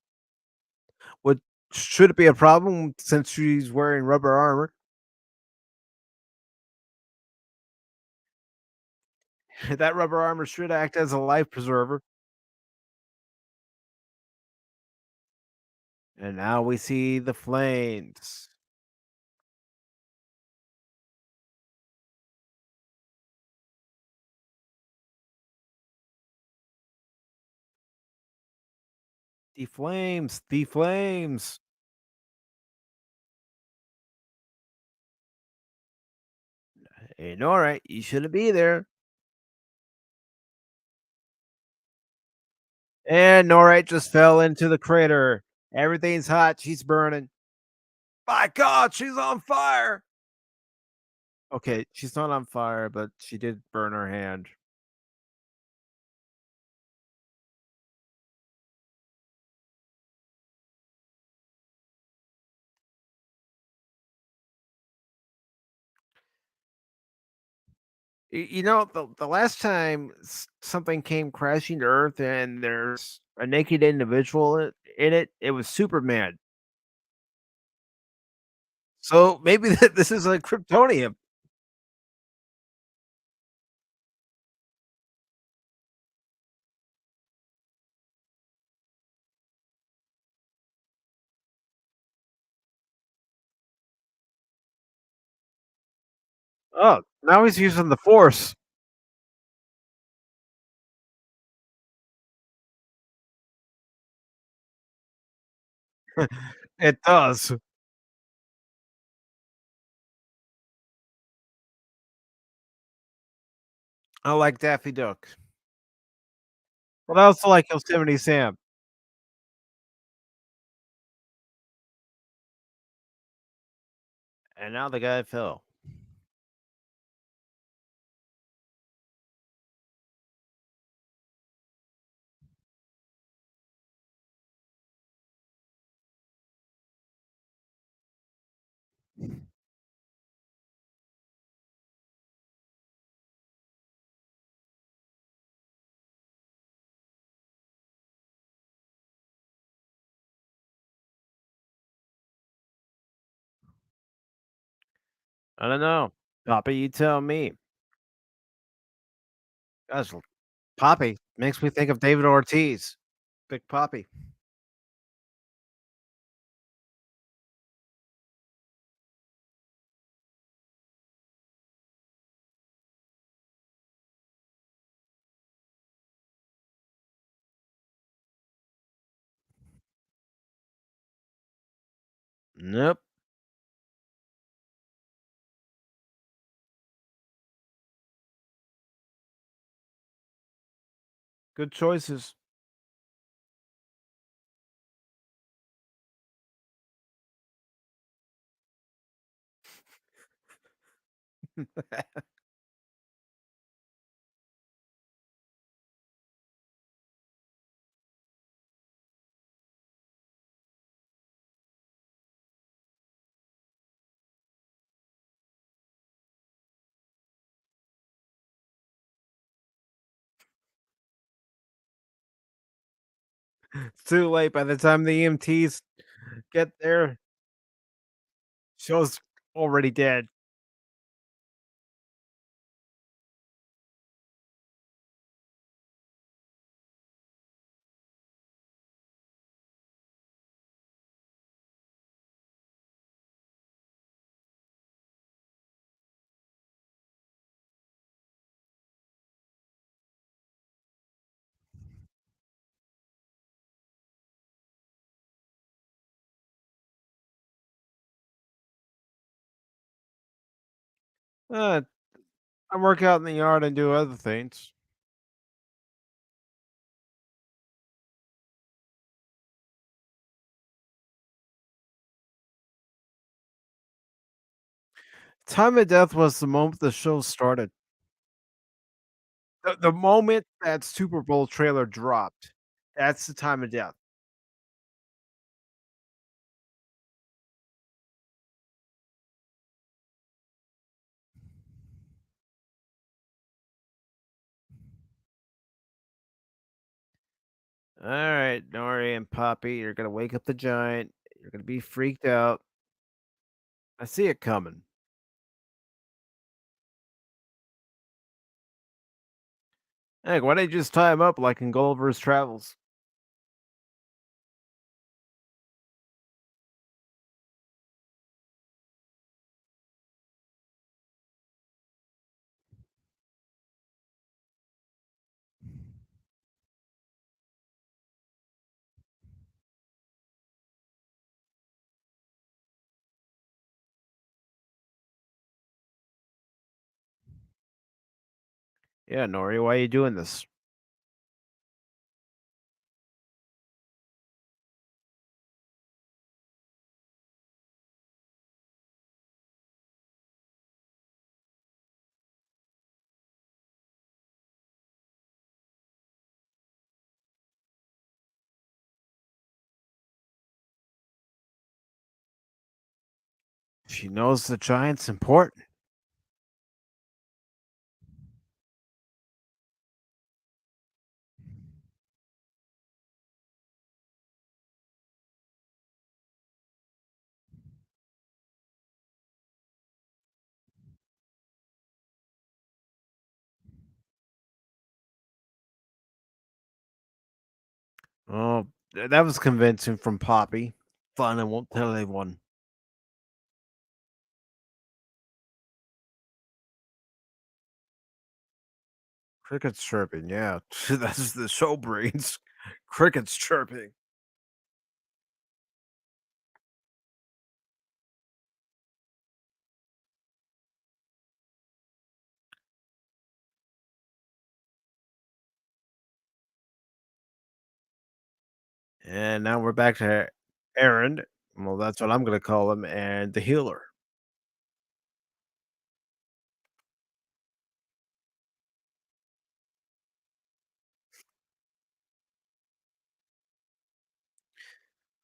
What should it be a problem since she's wearing rubber armor? That rubber armor should act as a life preserver. And now we see the flames. The flames, the flames. Hey, Nora, you shouldn't be there. And Nora just fell into the crater. Everything's hot. She's burning. My God, she's on fire. Okay, she's not on fire, but she did burn her hand. The last time something came crashing to Earth and there's a naked individual in it, it was Superman. So maybe this is a Kryptonian. Oh, now he's using the Force. It does. I like Daffy Duck, but I also like Yosemite Sam. And now the guy fell. I don't know. Poppy, you tell me. Gosh, Poppy makes me think of David Ortiz. Big Poppy. Nope. Good choices. It's too late. By the time the EMTs get there, show's already dead. Uh, I work out in the yard and do other things. Time of death was the moment the show started. The moment that Super Bowl trailer dropped, that's the time of death. All right, Nori and Poppy, you're gonna wake up the giant. You're gonna be freaked out. I see it coming. Hey, why don't you just tie him up like in Gulliver's Travels? Yeah, Nori, why are you doing this? She knows the giant's important. Oh, that was convincing from Poppy. Fun, I won't tell anyone. Crickets chirping, yeah. That's the show brains. Crickets chirping. And now we're back to Aaron. Well, that's what I'm gonna call him, and the healer.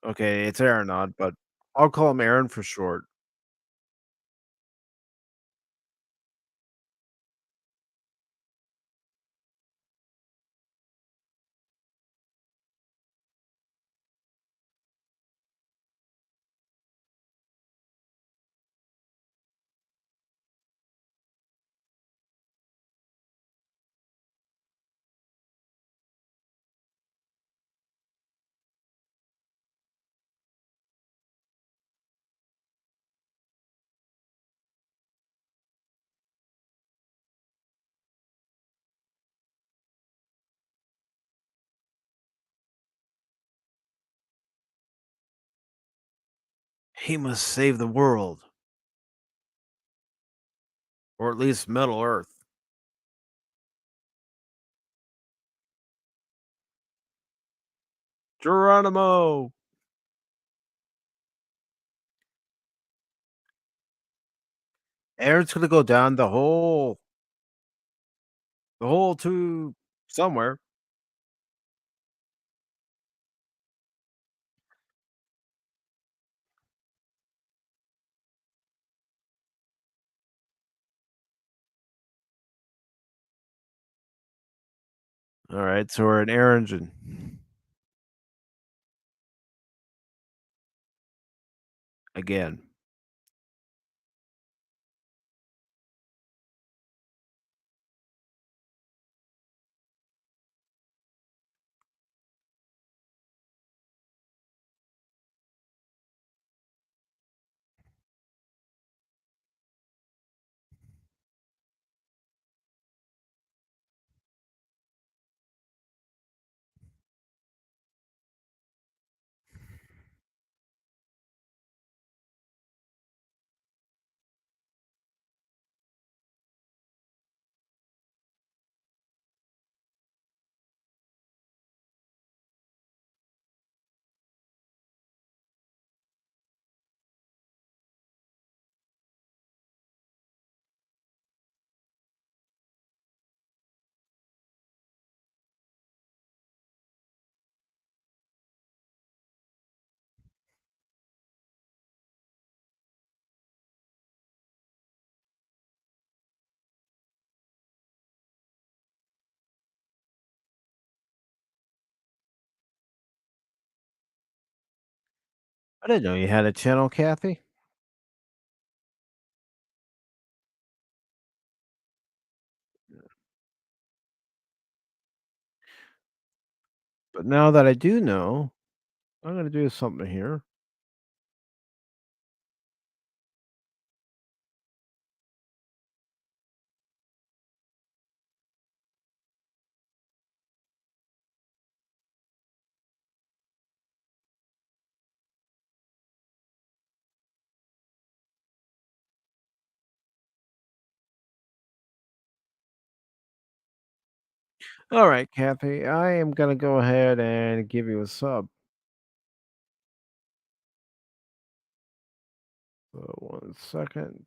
Okay, it's Aaronod, but I'll call him Aaron for short. He must save the world, or at least Middle Earth. Geronimo! Aaron's gonna go down the hole to somewhere. All right, so we're in air engine again. I didn't know you had a channel, Kathy. But now that I do know, I'm gonna do something here. All right, Kathy, I am gonna go ahead and give you a sub. So 1 second.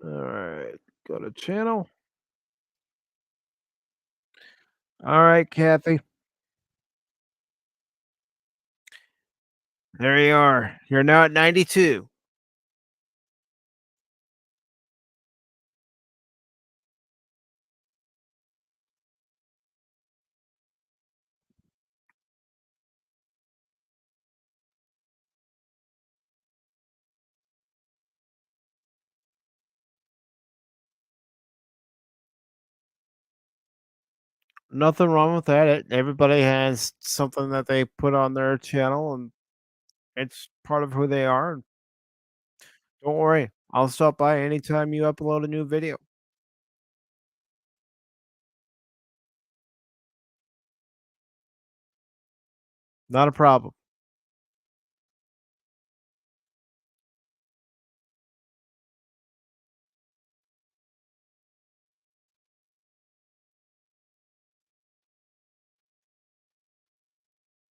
All right, go to channel. All right, Kathy, there you are. You're now at 92. Nothing wrong with that. Everybody has something that they put on their channel, and it's part of who they are. And don't worry, I'll stop by anytime you upload a new video. Not a problem.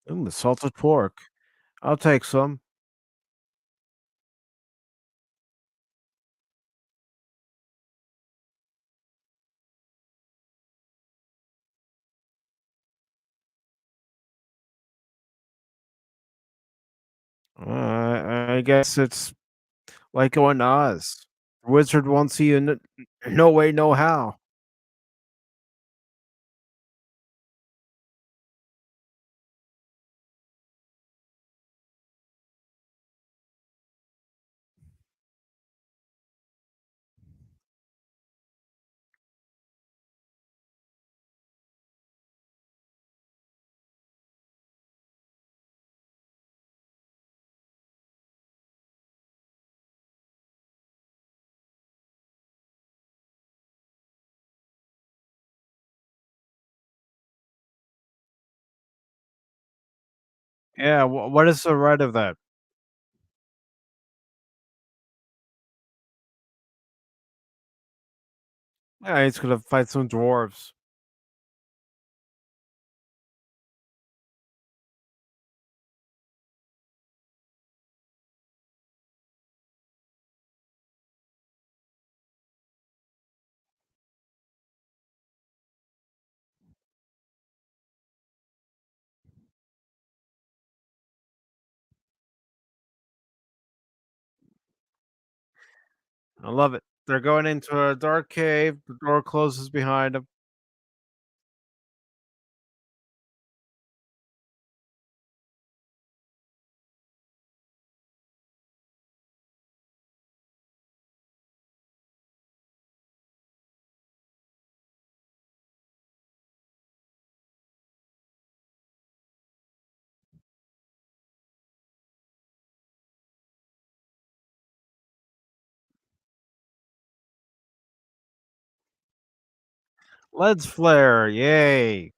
Ooh, the salted pork. I'll take some. I guess it's like going to Oz. The wizard won't see you. No way, no how. Yeah, what is the right of that? Yeah, he's gonna fight some dwarves. I love it. They're going into a dark cave, the door closes behind them. Let's flare, yay.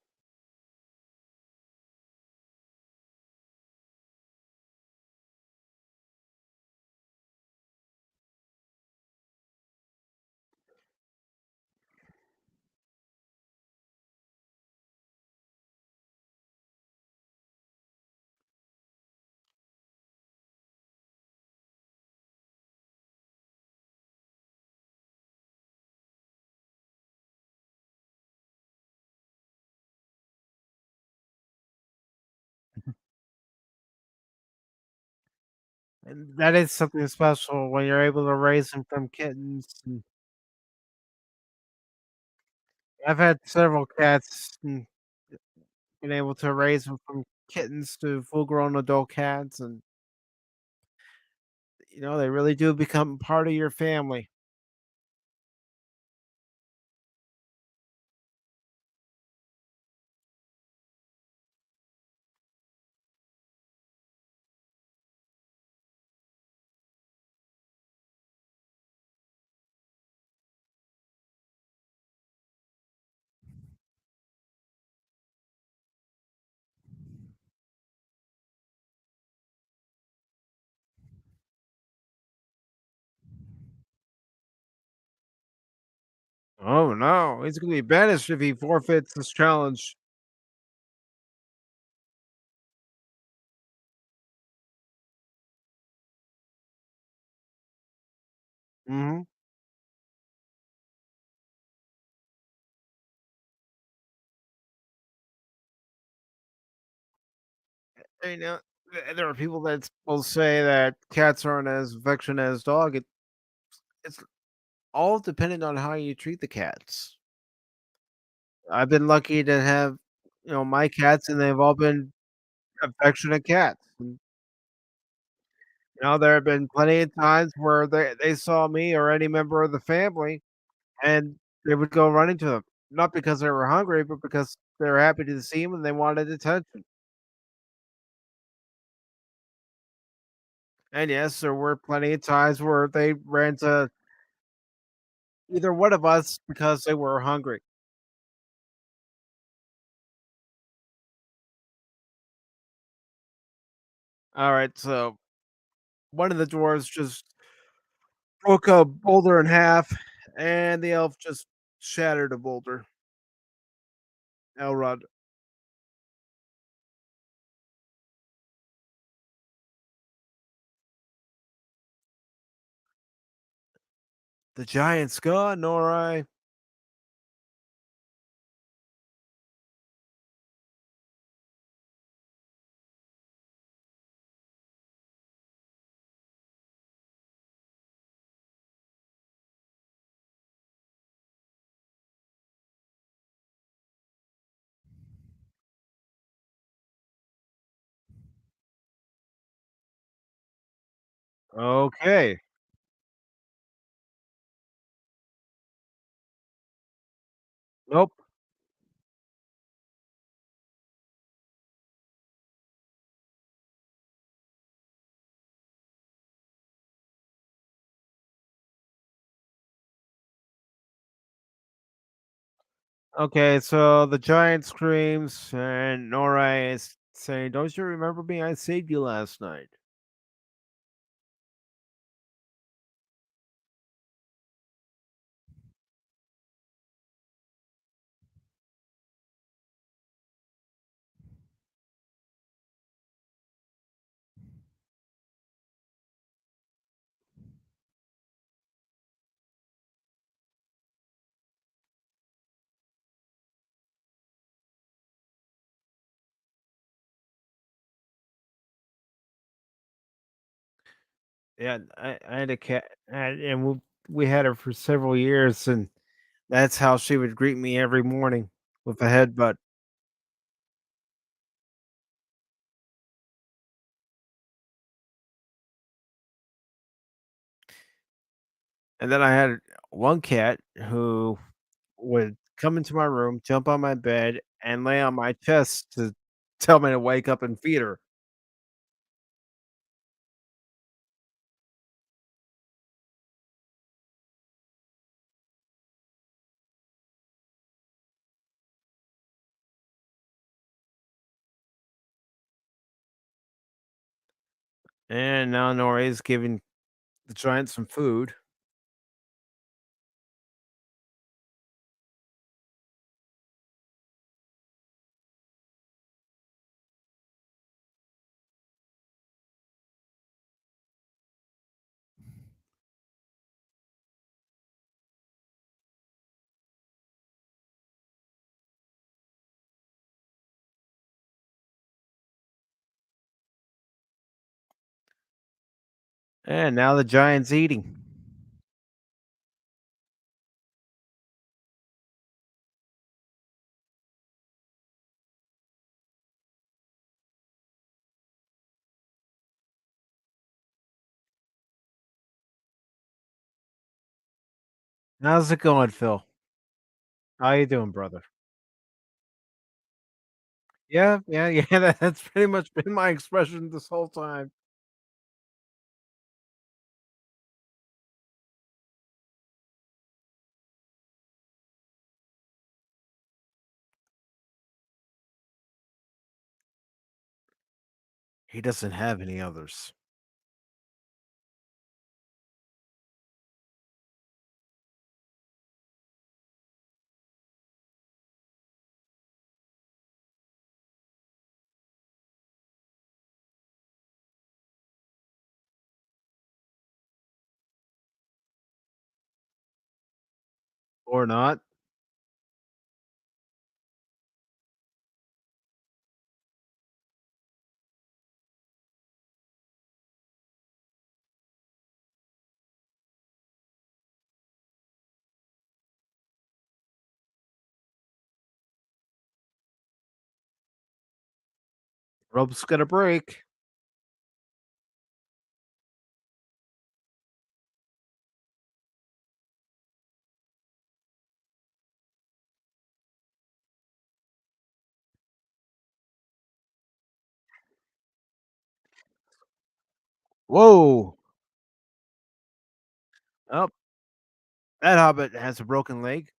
And that is something special when you're able to raise them from kittens. And I've had several cats and been able to raise them from kittens to full grown adult cats, and they really do become part of your family. Oh no, he's gonna be banished if he forfeits this challenge. Mhm. You know, there are people that will say that cats aren't as affectionate as dog. It's all dependent on how you treat the cats. I've been lucky to have, my cats, and they've all been affectionate cats. And, there have been plenty of times where they saw me or any member of the family, and they would go running to them, not because they were hungry, but because they were happy to see him and they wanted attention. And yes, there were plenty of times where they ran to either one of us because they were hungry. All right, so one of the dwarves just broke a boulder in half, and the elf just shattered a boulder. Elrod. The giant's gone, nor I. Okay. Nope. Okay, so the giant screams, and Nora is saying, "Don't you remember me? I saved you last night." Yeah, I had a cat, and we had her for several years, and that's how she would greet me every morning with a headbutt. And then I had one cat who would come into my room, jump on my bed, and lay on my chest to tell me to wake up and feed her. And now Nori is giving the giant some food. And now the giant's eating. How's it going, Phil? How you doing, brother? Yeah, yeah, yeah. That's pretty much been my expression this whole time. He doesn't have any others. Or not. Rope's gonna break. Whoa. Oh, that hobbit has a broken leg.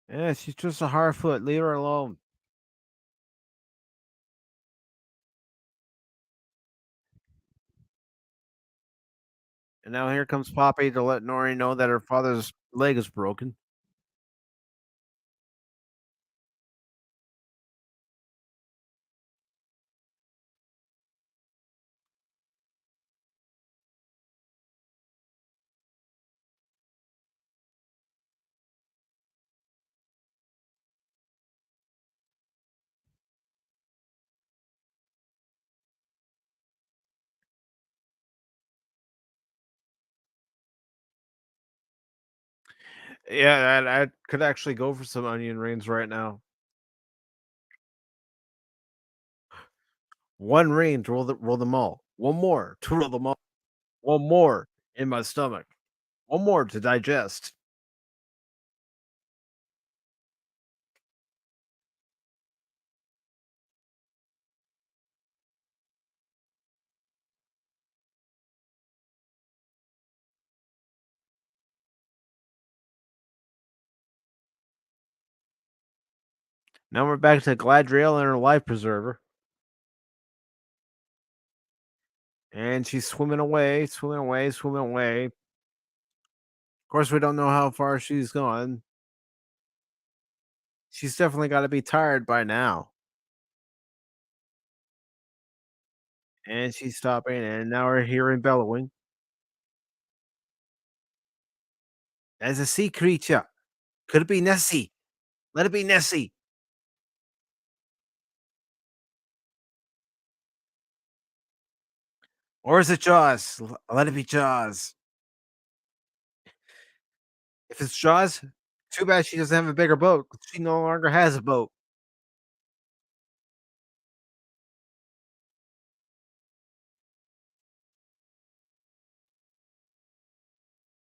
Yeah, she's just a hard foot. Leave her alone. And now here comes Poppy to let Nori know that her father's leg is broken. Yeah, I could actually go for some onion rings right now. One ring to roll them all. One more to roll them all. One more in my stomach. One more to digest. Now we're back to Gladriel and her life preserver. And she's swimming away, swimming away, swimming away. Of course, we don't know how far she's gone. She's definitely got to be tired by now. And she's stopping, and now we're hearing bellowing. As a sea creature. Could it be Nessie? Let it be Nessie. Or is it Jaws? Let it be Jaws. If it's Jaws, too bad she doesn't have a bigger boat. She no longer has a boat.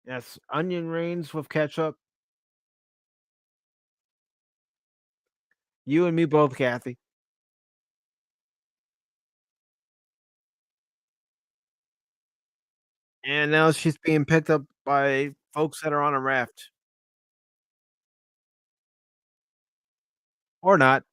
Yes, onion rings with ketchup. You and me both, Kathy. And now she's being picked up by folks that are on a raft. Or not.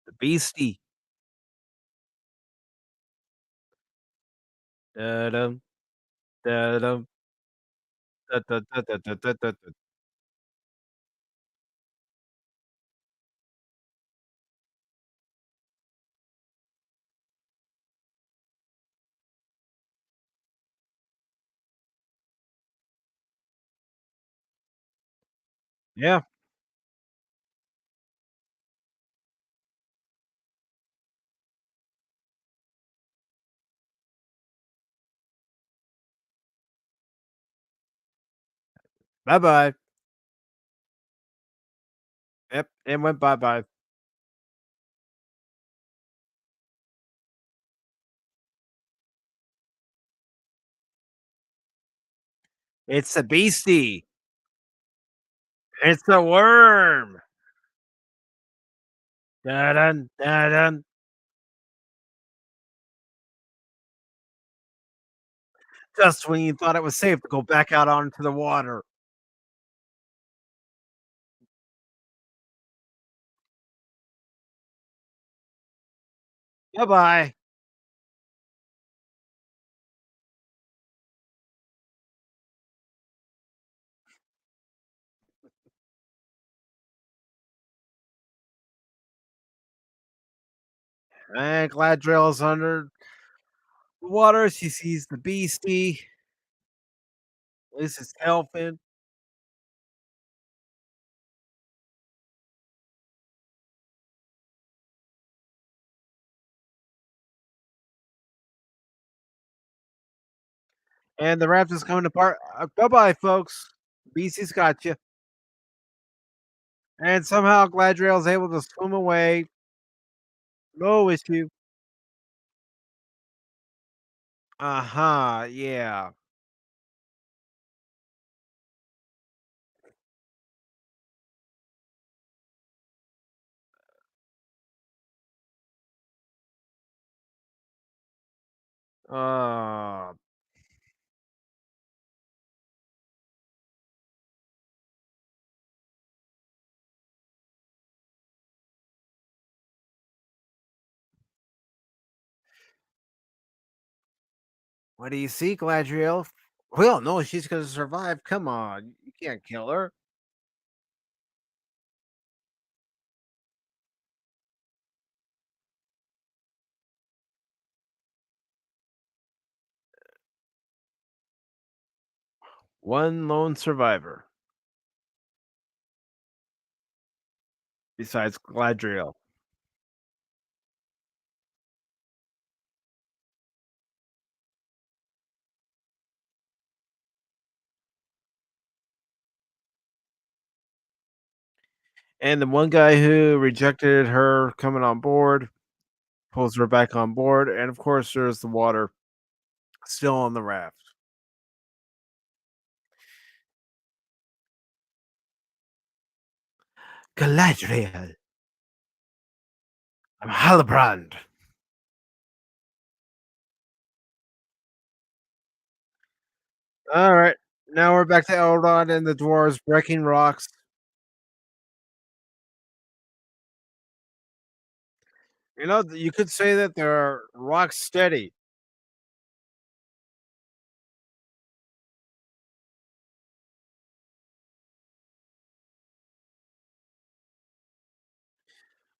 The beastie. Da-dum, da-dum, da-da-da-da-da-da-da. Yeah. Bye-bye. Yep, it went bye-bye. It's a beastie. It's a worm. Da-dun, da-dun. Just when you thought it was safe to go back out onto the water. Bye-bye. And Gladriel's under the water. She sees the beastie. At least it's helping. And the raft is coming apart. Bye-bye, folks. Beastie's got you. And somehow Gladriel's able to swim away. No issue. Uh-huh, yeah. Uh, what do you see, Gladriel? Well, no, she's gonna survive. Come on. You can't kill her. One lone survivor besides Gladriel. And the one guy who rejected her coming on board pulls her back on board, and of course, there's the water still on the raft. Galadriel, I'm Halbrand. All right, now we're back to Elrond and the dwarves breaking rocks. You know, you could say that they're rock steady.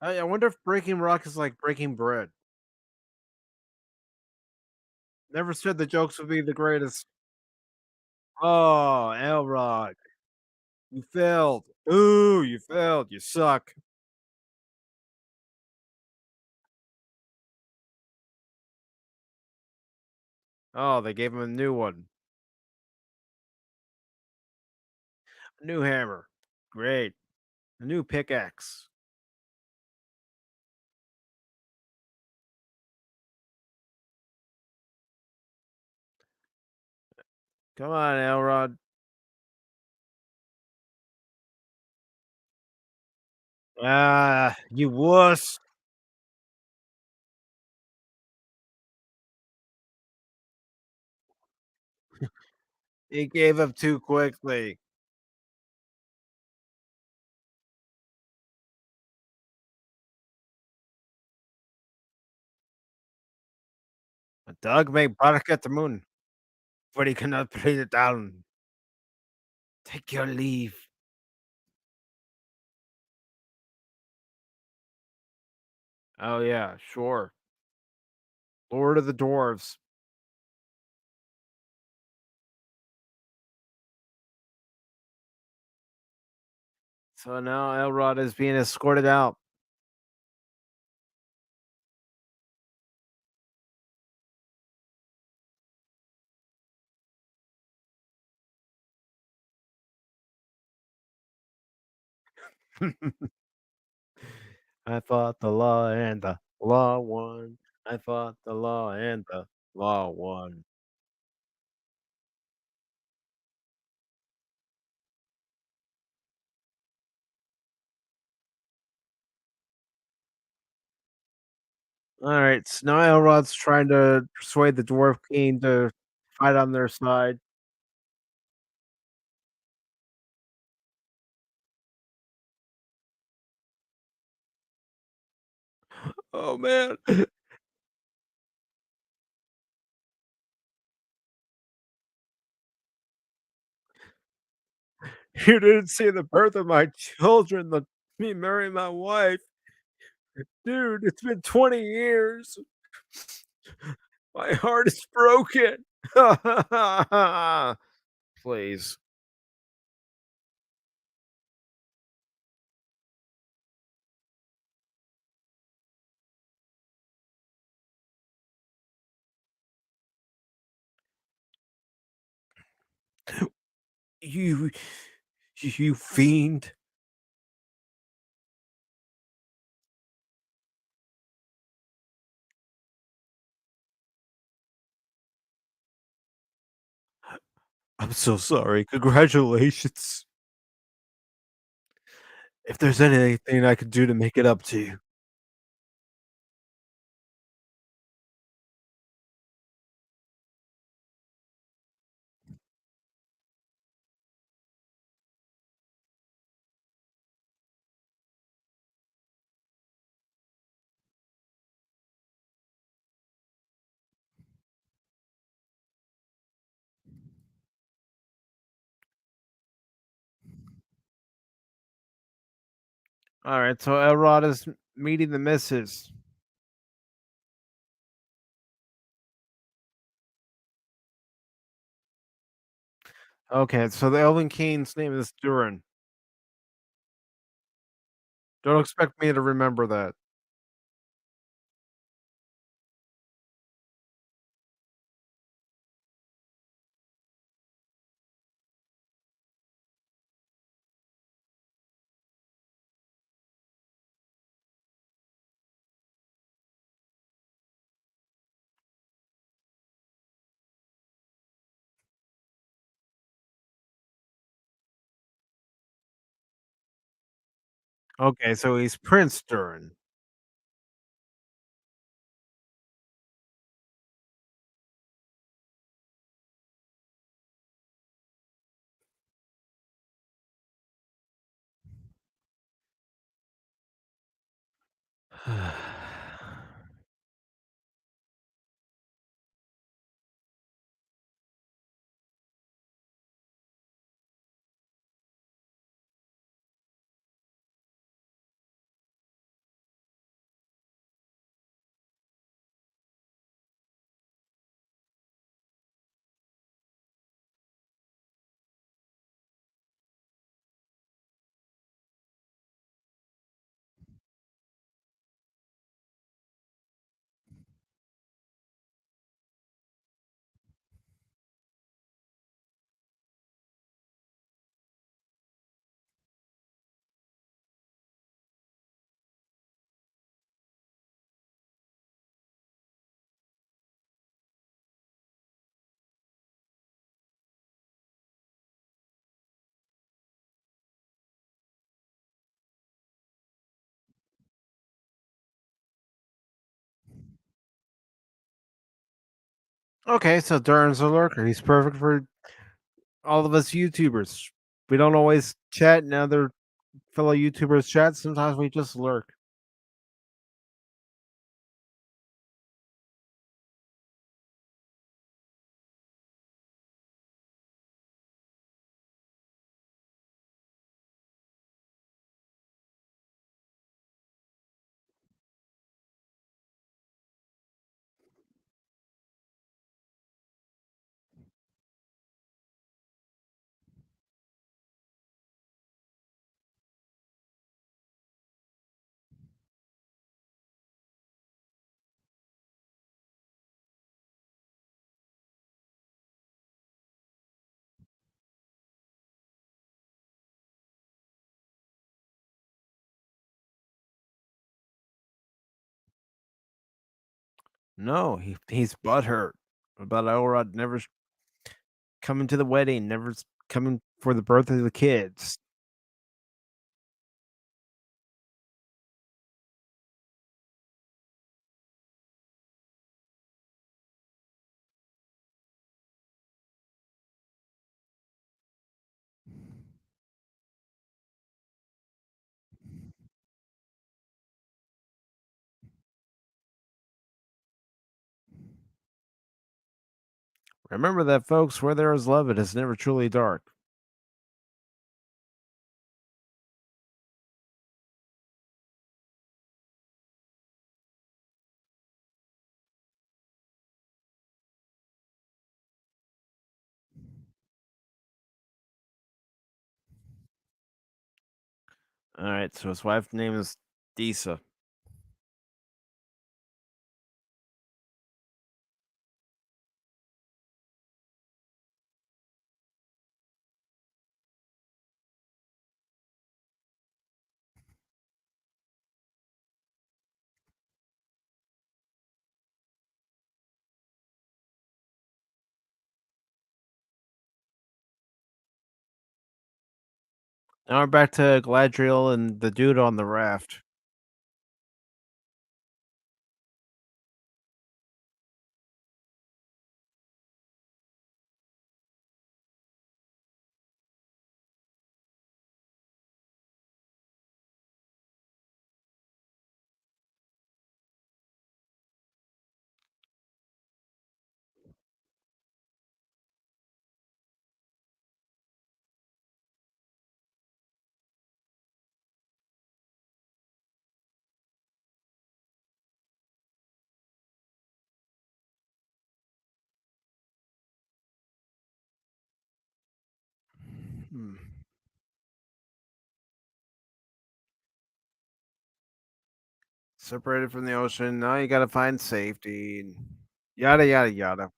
I wonder if breaking rock is like breaking bread. Never said the jokes would be the greatest. Oh, Elrond, you failed. Ooh, you failed. You suck. Oh, they gave him a new one. A new hammer. Great. A new pickaxe. Come on, Elrond. Ah, you wuss. He gave up too quickly. A dog may bark at the moon, but he cannot bring it down. Take your leave. Oh yeah, sure. Lord of the Dwarves. So now Elrond is being escorted out. I fought the law and the law won. I fought the law and the law won. All right, so now Elrod's trying to persuade the Dwarf King to fight on their side. Oh man, you didn't see the birth of my children. Let me marry my wife, dude. It's been 20 years. My heart is broken. Please, you, you fiend. I'm so sorry. Congratulations. If there's anything I could do to make it up to you. All right, so Elrod is meeting the missus. Okay, so the Elven King's name is Durin. Don't expect me to remember that. Okay, so he's Prince Durin. Okay, so Durin's a lurker. He's perfect for all of us YouTubers. We don't always chat and other fellow YouTubers chat. Sometimes we just lurk. No, he's butthurt about Elrod never coming to the wedding, never coming for the birth of the kids. Remember that, folks. Where there is love, it is never truly dark. All right, so his wife's name is Disa. Now we're back to Gladriel and the dude on the raft. Hmm. Separated from the ocean. Now you got to find safety. Yada yada yada.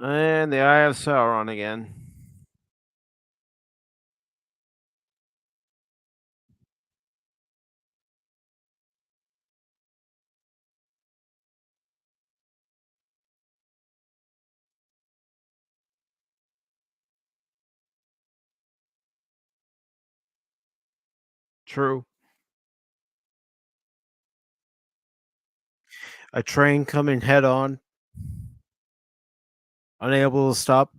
And the Eye of Sauron again. True. A train coming head on, unable to stop.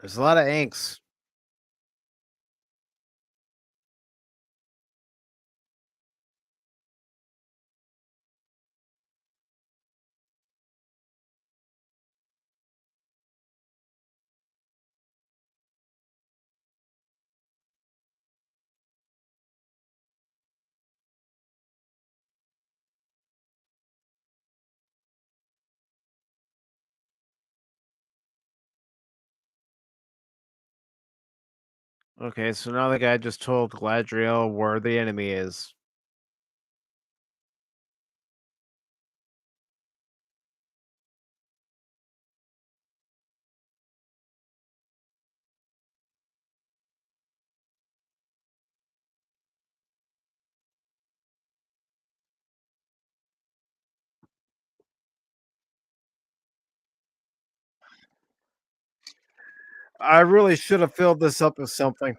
There's a lot of angst. Okay, so now the guy just told Gladriel where the enemy is. I really should have filled this up with something.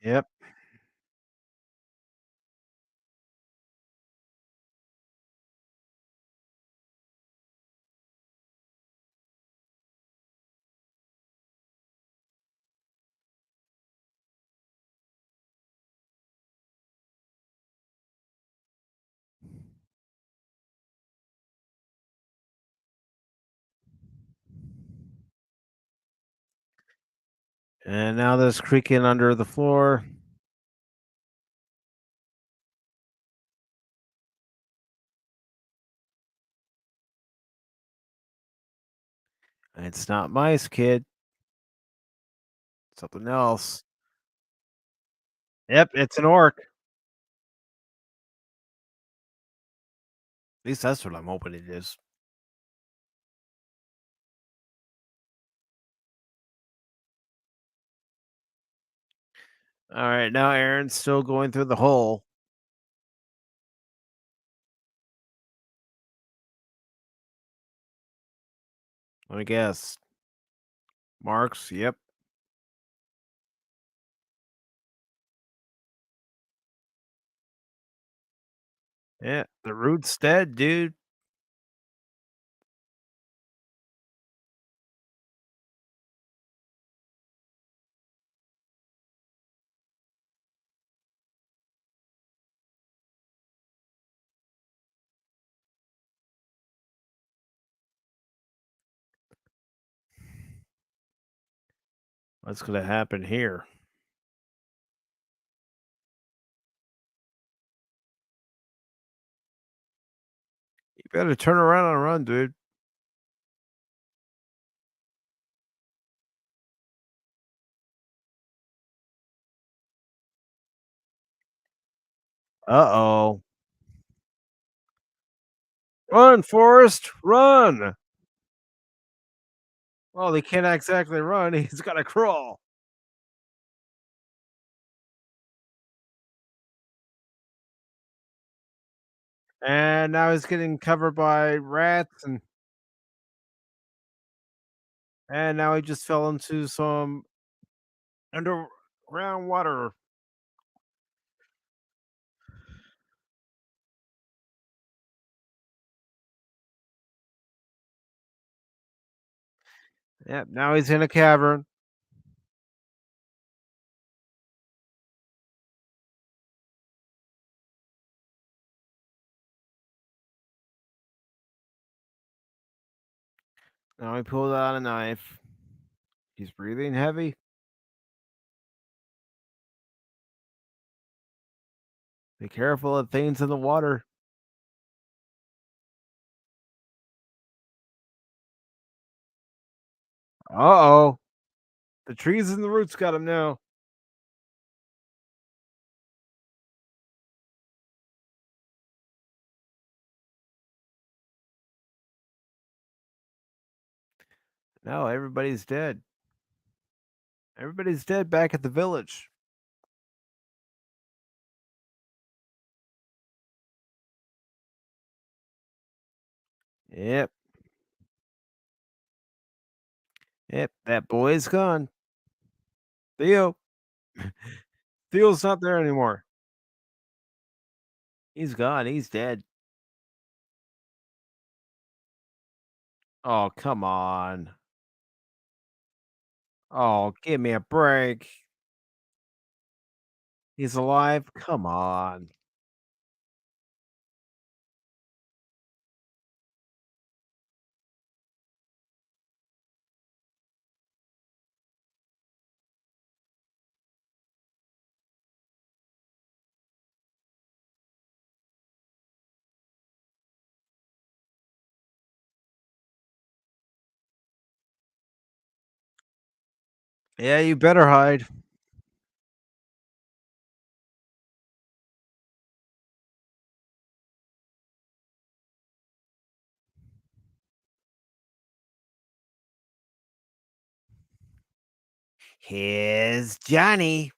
Yep. And now there's creaking under the floor. It's not mice, kid. Something else. Yep, it's an orc. At least that's what I'm hoping it is. All right, now Aaron's still going through the hole. Let me guess. Marks. Yep. Yeah. The root's dead, dude. What's gonna happen here? Better turn around and run, dude. Uh-oh. Run, Forrest, run! Well, he can't exactly run, he's gotta crawl. And now he's getting covered by rats, and now he just fell into some underground water. Yep, now he's in a cavern. Now he pulled out a knife. He's breathing heavy. Be careful of things in the water. Uh-oh. The trees and the roots got him now. No, everybody's dead. Everybody's dead back at the village. Yep, yep, that boy is gone. Theo. Theo's not there anymore. He's gone. He's dead. Oh, come on. Oh, give me a break. He's alive? Come on. Yeah, you better hide. Here's Johnny.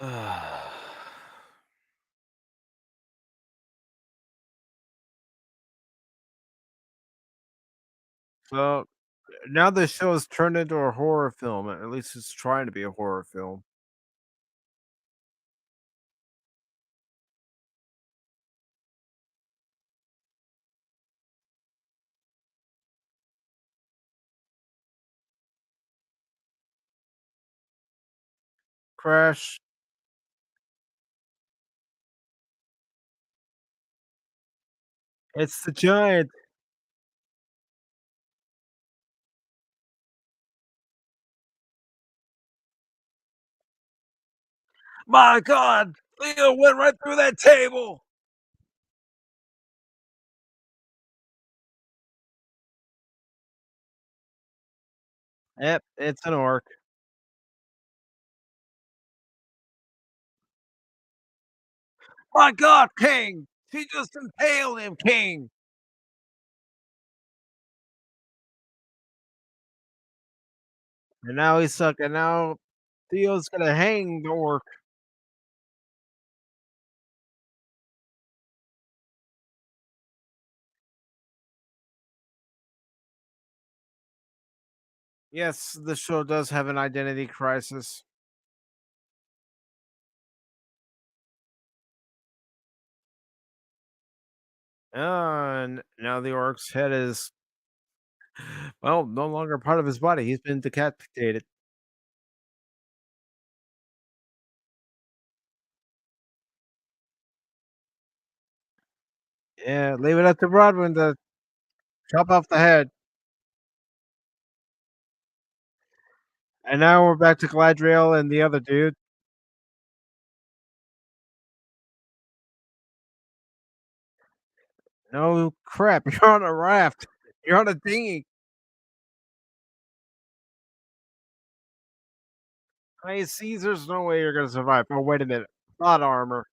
Uh, so now the show has turned into a horror film. At least it's trying to be a horror film. Crash. It's the giant. My God, Leo went right through that table. Yep, it's an orc. My God, King! She just impaled him, King. And now he's stuck. And now Theo's gonna hang the orc. Yes, the show does have an identity crisis. And now the orc's head is, well, no longer part of his body. He's been decapitated. Yeah, leave it up to Broadwin to chop off the head. And now we're back to Gladriel and the other dude. No crap, you're on a raft. You're on a dinghy. Hey, Caesar's no way you're gonna survive. Oh, wait a minute. Plot armor.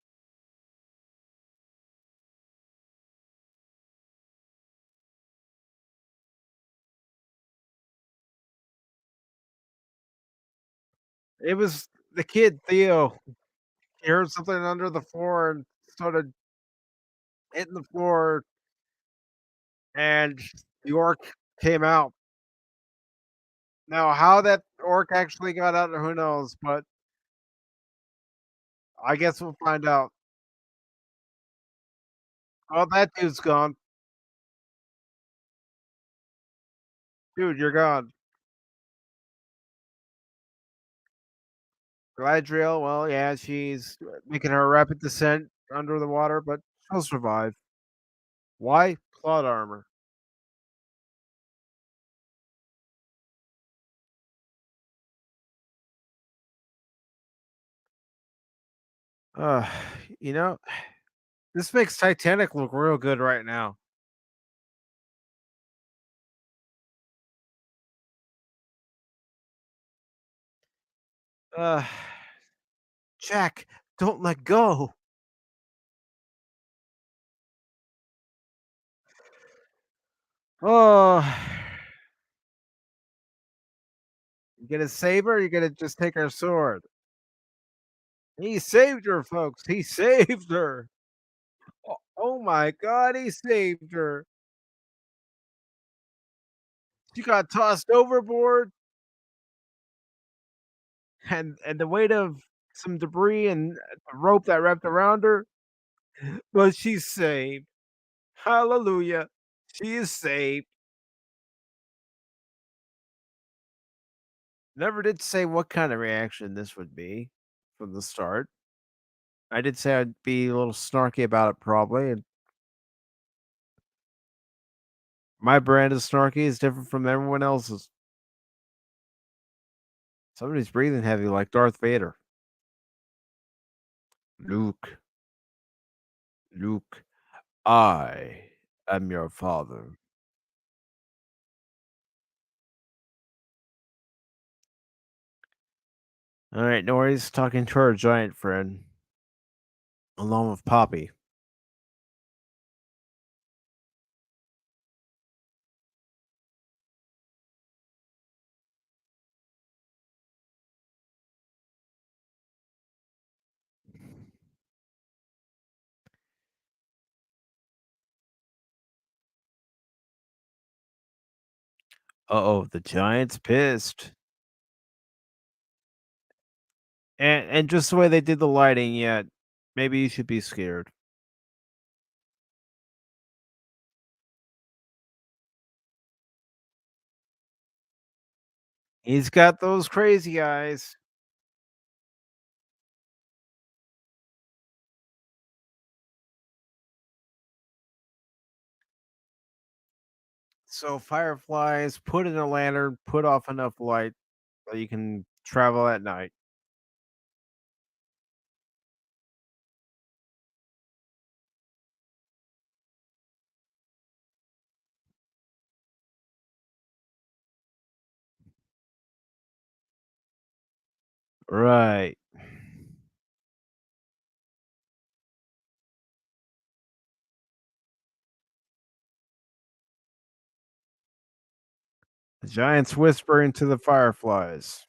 It was the kid, Theo. He heard something under the floor and started hitting the floor, and the orc came out. Now, how that orc actually got out, who knows? But I guess we'll find out. Oh, that dude's gone. Dude, you're gone. Gladriel, well, yeah, she's making her rapid descent under the water, but she'll survive. Why? Plot armor. Uh, you know, this makes Titanic look real good right now. Uh, Jack, don't let go. Oh, you gonna save her? Or you gonna just take her sword? He saved her, folks. He saved her. Oh my God, he saved her. She got tossed overboard, and the weight of some debris and the rope that wrapped around her, but she's saved. Hallelujah. She is saved. Never did say what kind of reaction this would be from the start. I did say I'd be a little snarky about it probably, and my brand of snarky is different from everyone else's. Somebody's breathing heavy like Darth Vader. Luke, Luke, I am your father. All right, Nori's talking to our giant friend, along with Poppy. Uh-oh, the giant's pissed. And just the way they did the lighting, yeah, maybe you should be scared. He's got those crazy eyes. So fireflies, put in a lantern, put off enough light so you can travel at night. Right. The giants whisper into the fireflies.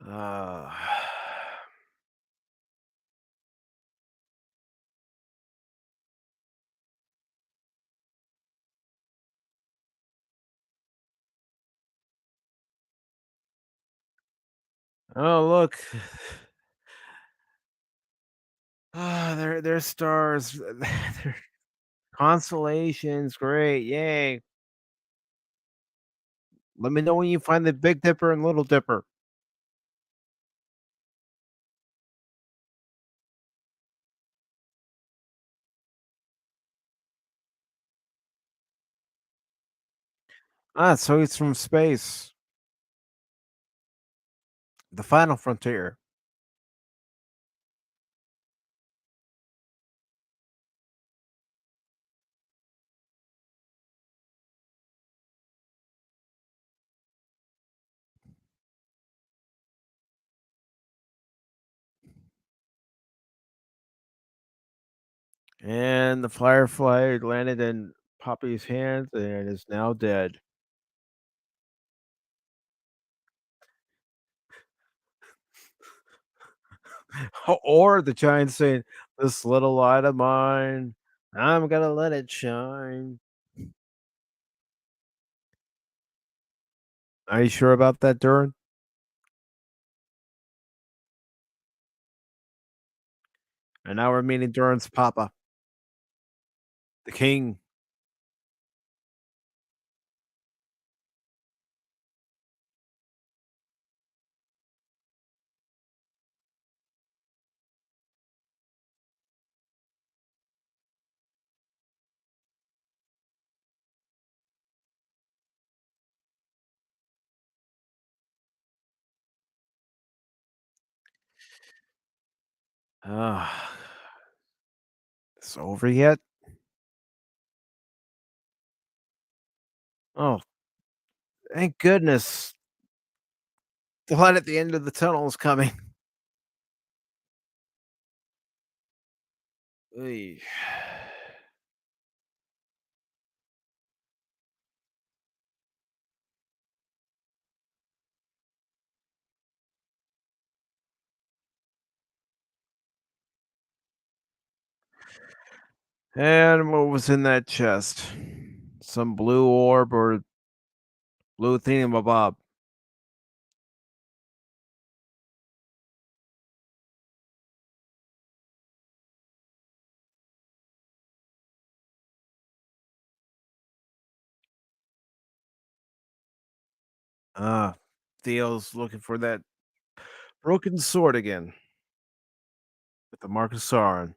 Uh, Oh, look. They're stars. They're constellations. Great. Yay. Let me know when you find the Big Dipper and Little Dipper. Ah, so it's from space. The final frontier. And the firefly landed in Poppy's hands and is now dead. Or the giant saying, "This little light of mine, I'm gonna let it shine." Are you sure about that, Durin? And now we're meeting Durin's papa, the king. Ah, it's over yet? Oh, thank goodness. The light at the end of the tunnel is coming. Oy. And what was in that chest? Some blue orb or blue thingamabob. Ah, Theo's looking for that broken sword again with the Mark of Sauron.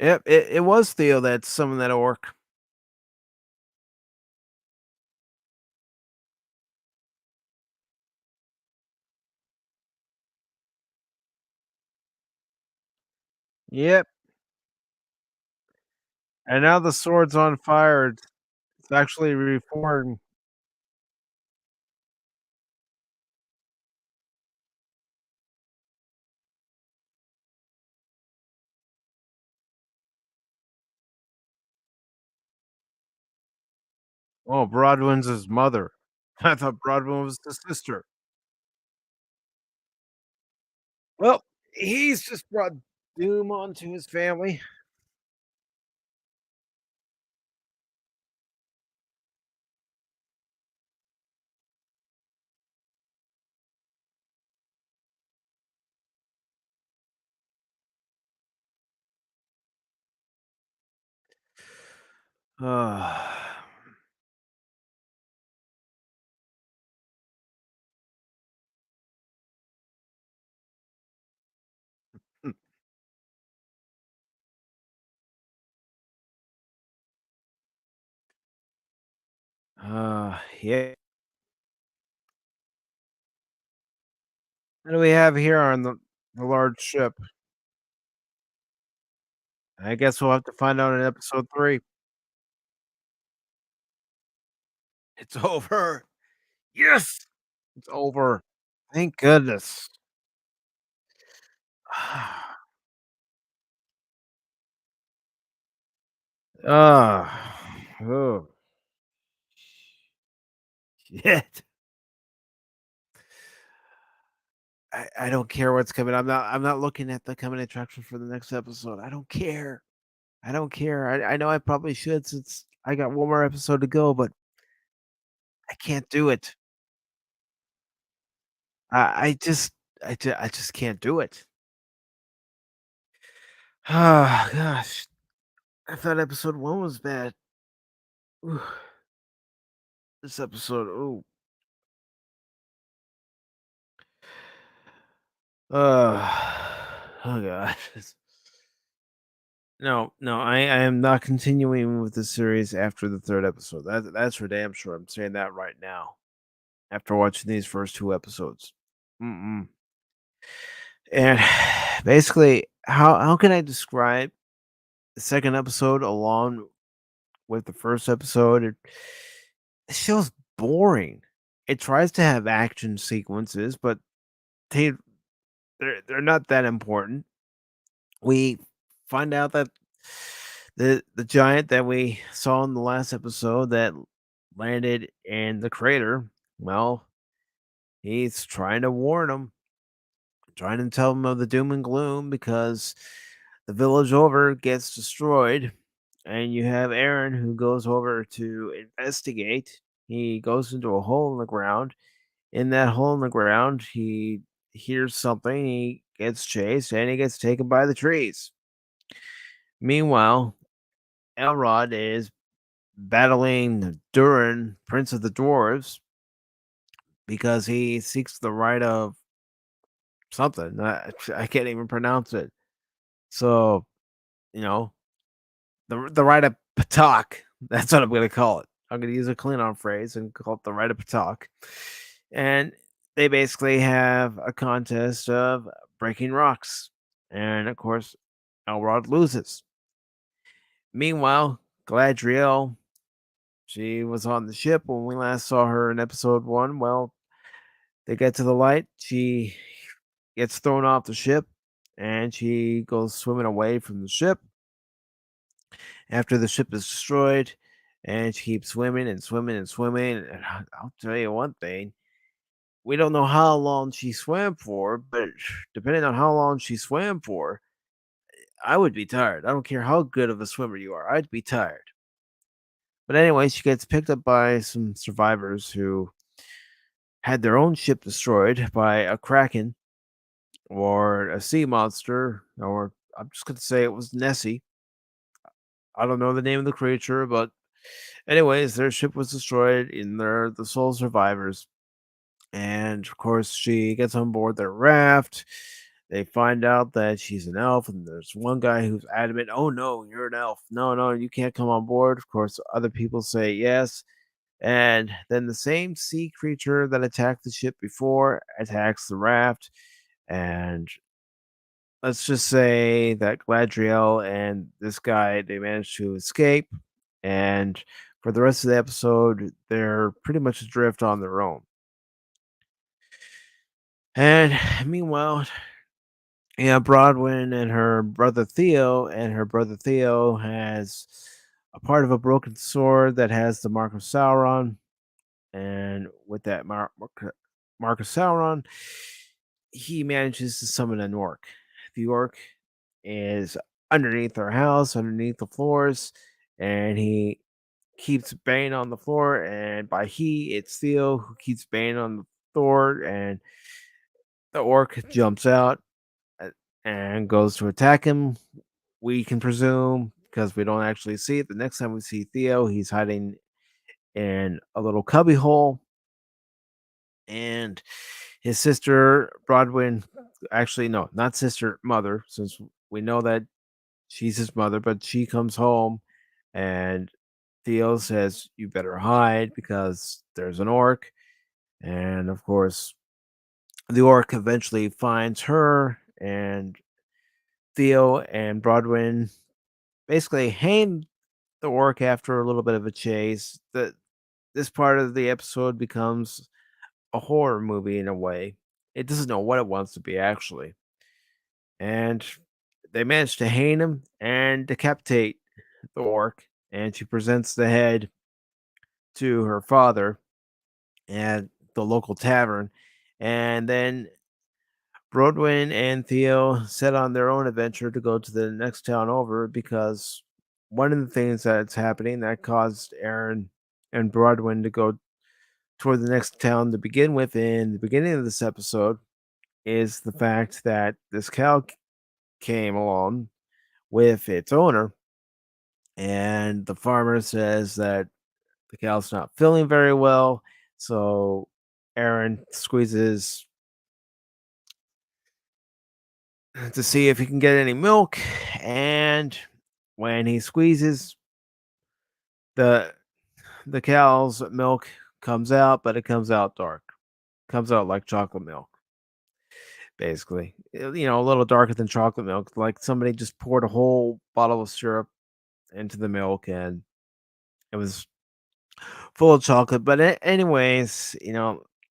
Yep, it was Theo that summoned that orc. Yep, and now the sword's on fire. It's actually reformed. Oh, Broadwind's his mother. I thought Broadwind was the sister. Well, he's just brought doom onto his family. Ah, yeah. What do we have here on the large ship? I guess we'll have to find out in episode 3. It's over. Yes, it's over. Thank goodness. Ah, oh, shit. I don't care what's coming. I'm not looking at the coming attraction for the next episode. I don't care. I don't care. I know I probably should since I got one more episode to go, but I can't do it. I just I just can't do it. Ah, gosh. I thought episode 1 was bad. Ooh, this episode, oh, oh god. No, no, I am not continuing with the series after the 3rd episode. That's for damn sure. I'm saying that right now after watching these first 2 episodes. Mm-mm. And basically, how can I describe the 2nd episode along with the 1st episode? It feels boring. It tries to have action sequences, but they they're not that important. We find out that the giant that we saw in the last episode that landed in the crater, well, he's trying to warn them, trying to tell them of the doom and gloom because the village over gets destroyed, and you have Aaron who goes over to investigate. He goes into a hole in the ground. In that hole in the ground, he hears something. He gets chased and he gets taken by the trees. Meanwhile, Elrod is battling Durin, Prince of the Dwarves, because he seeks the right of something. I can't even pronounce it. So, you know, the right of Patak. That's what I'm going to call it. I'm going to use a Klingon phrase and call it the right of Patak. And they basically have a contest of breaking rocks. And of course, Elrod loses. Meanwhile, Galadriel, she was on the ship when we last saw her in episode 1. Well, they get to the light. She gets thrown off the ship and she goes swimming away from the ship after the ship is destroyed. And she keeps swimming and swimming and swimming. And I'll tell you one thing, we don't know how long she swam for, but depending on how long she swam for, I would be tired. I don't care how good of a swimmer you are, I'd be tired. But anyway, she gets picked up by some survivors who had their own ship destroyed by a kraken or a sea monster, or I'm just going to say it was Nessie. I don't know the name of the creature, but anyways, their ship was destroyed, and they're the sole survivors. And of course, she gets on board their raft. They find out that she's an elf, and there's one guy who's adamant, "Oh no, you're an elf. No, no, you can't come on board." Of course, other people say yes. And then the same sea creature that attacked the ship before attacks the raft. And let's just say that Gladriel and this guy, they managed to escape. And for the rest of the episode, they're pretty much adrift on their own. And meanwhile, yeah, Broadwin and her brother Theo has a part of a broken sword that has the mark of Sauron. And with that mark of Sauron, he manages to summon an orc. The orc is underneath our house, underneath the floors, and he keeps banging on the floor. And by he, it's Theo who keeps banging on the floor, and the orc jumps out uh, and goes to attack him. We can presume because we don't actually see it. The next time we see Theo, he's hiding in a little cubby hole, and his sister Broadwin, actually no, not sister, mother, since we know that she's his mother, but she comes home and Theo says, "You better hide because there's an orc." And of course, the orc eventually finds her, and Theo and Broadwin basically hang the orc after a little bit of a chase. This part of the episode becomes a horror movie in a way. It doesn't know what it wants to be actually. And they manage to hang him and decapitate the orc, and she presents the head to her father at the local tavern. And then Broadwin and Theo set on their own adventure to go to the next town over because one of the things that's happening that caused Aaron and Broadwin to go toward the next town to begin with in the beginning of this episode is the fact that this cow came along with its owner, and the farmer says that the cow's not feeling very well. So Aaron squeezes to see if he can get any milk, and when he squeezes, the the cow's milk comes out, but it comes out dark. Comes out like chocolate milk, basically. A little darker than chocolate milk. Like somebody just poured a whole bottle of syrup into the milk, and it was full of chocolate. But anyways,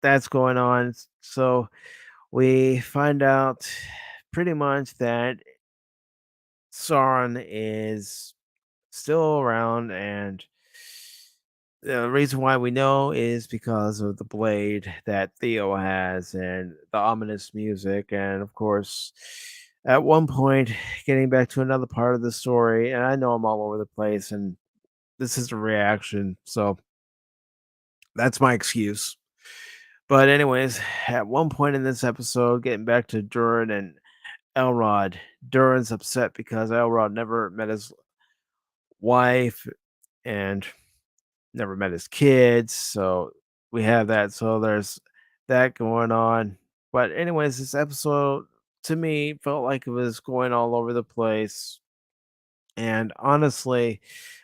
that's going on. So we find out pretty much that Sauron is still around, and the reason why we know is because of the blade that Theo has and the ominous music. And of course, at one point, getting back to another part of the story, and I know I'm all over the place, and this is a reaction, so that's my excuse. But, anyways, at one point in this episode, getting back to Durin and Elrod, Durin's upset because Elrod never met his wife and never met his kids, so we have that. So there's that going on. But anyways, this episode to me felt like it was going all over the place. And honestly,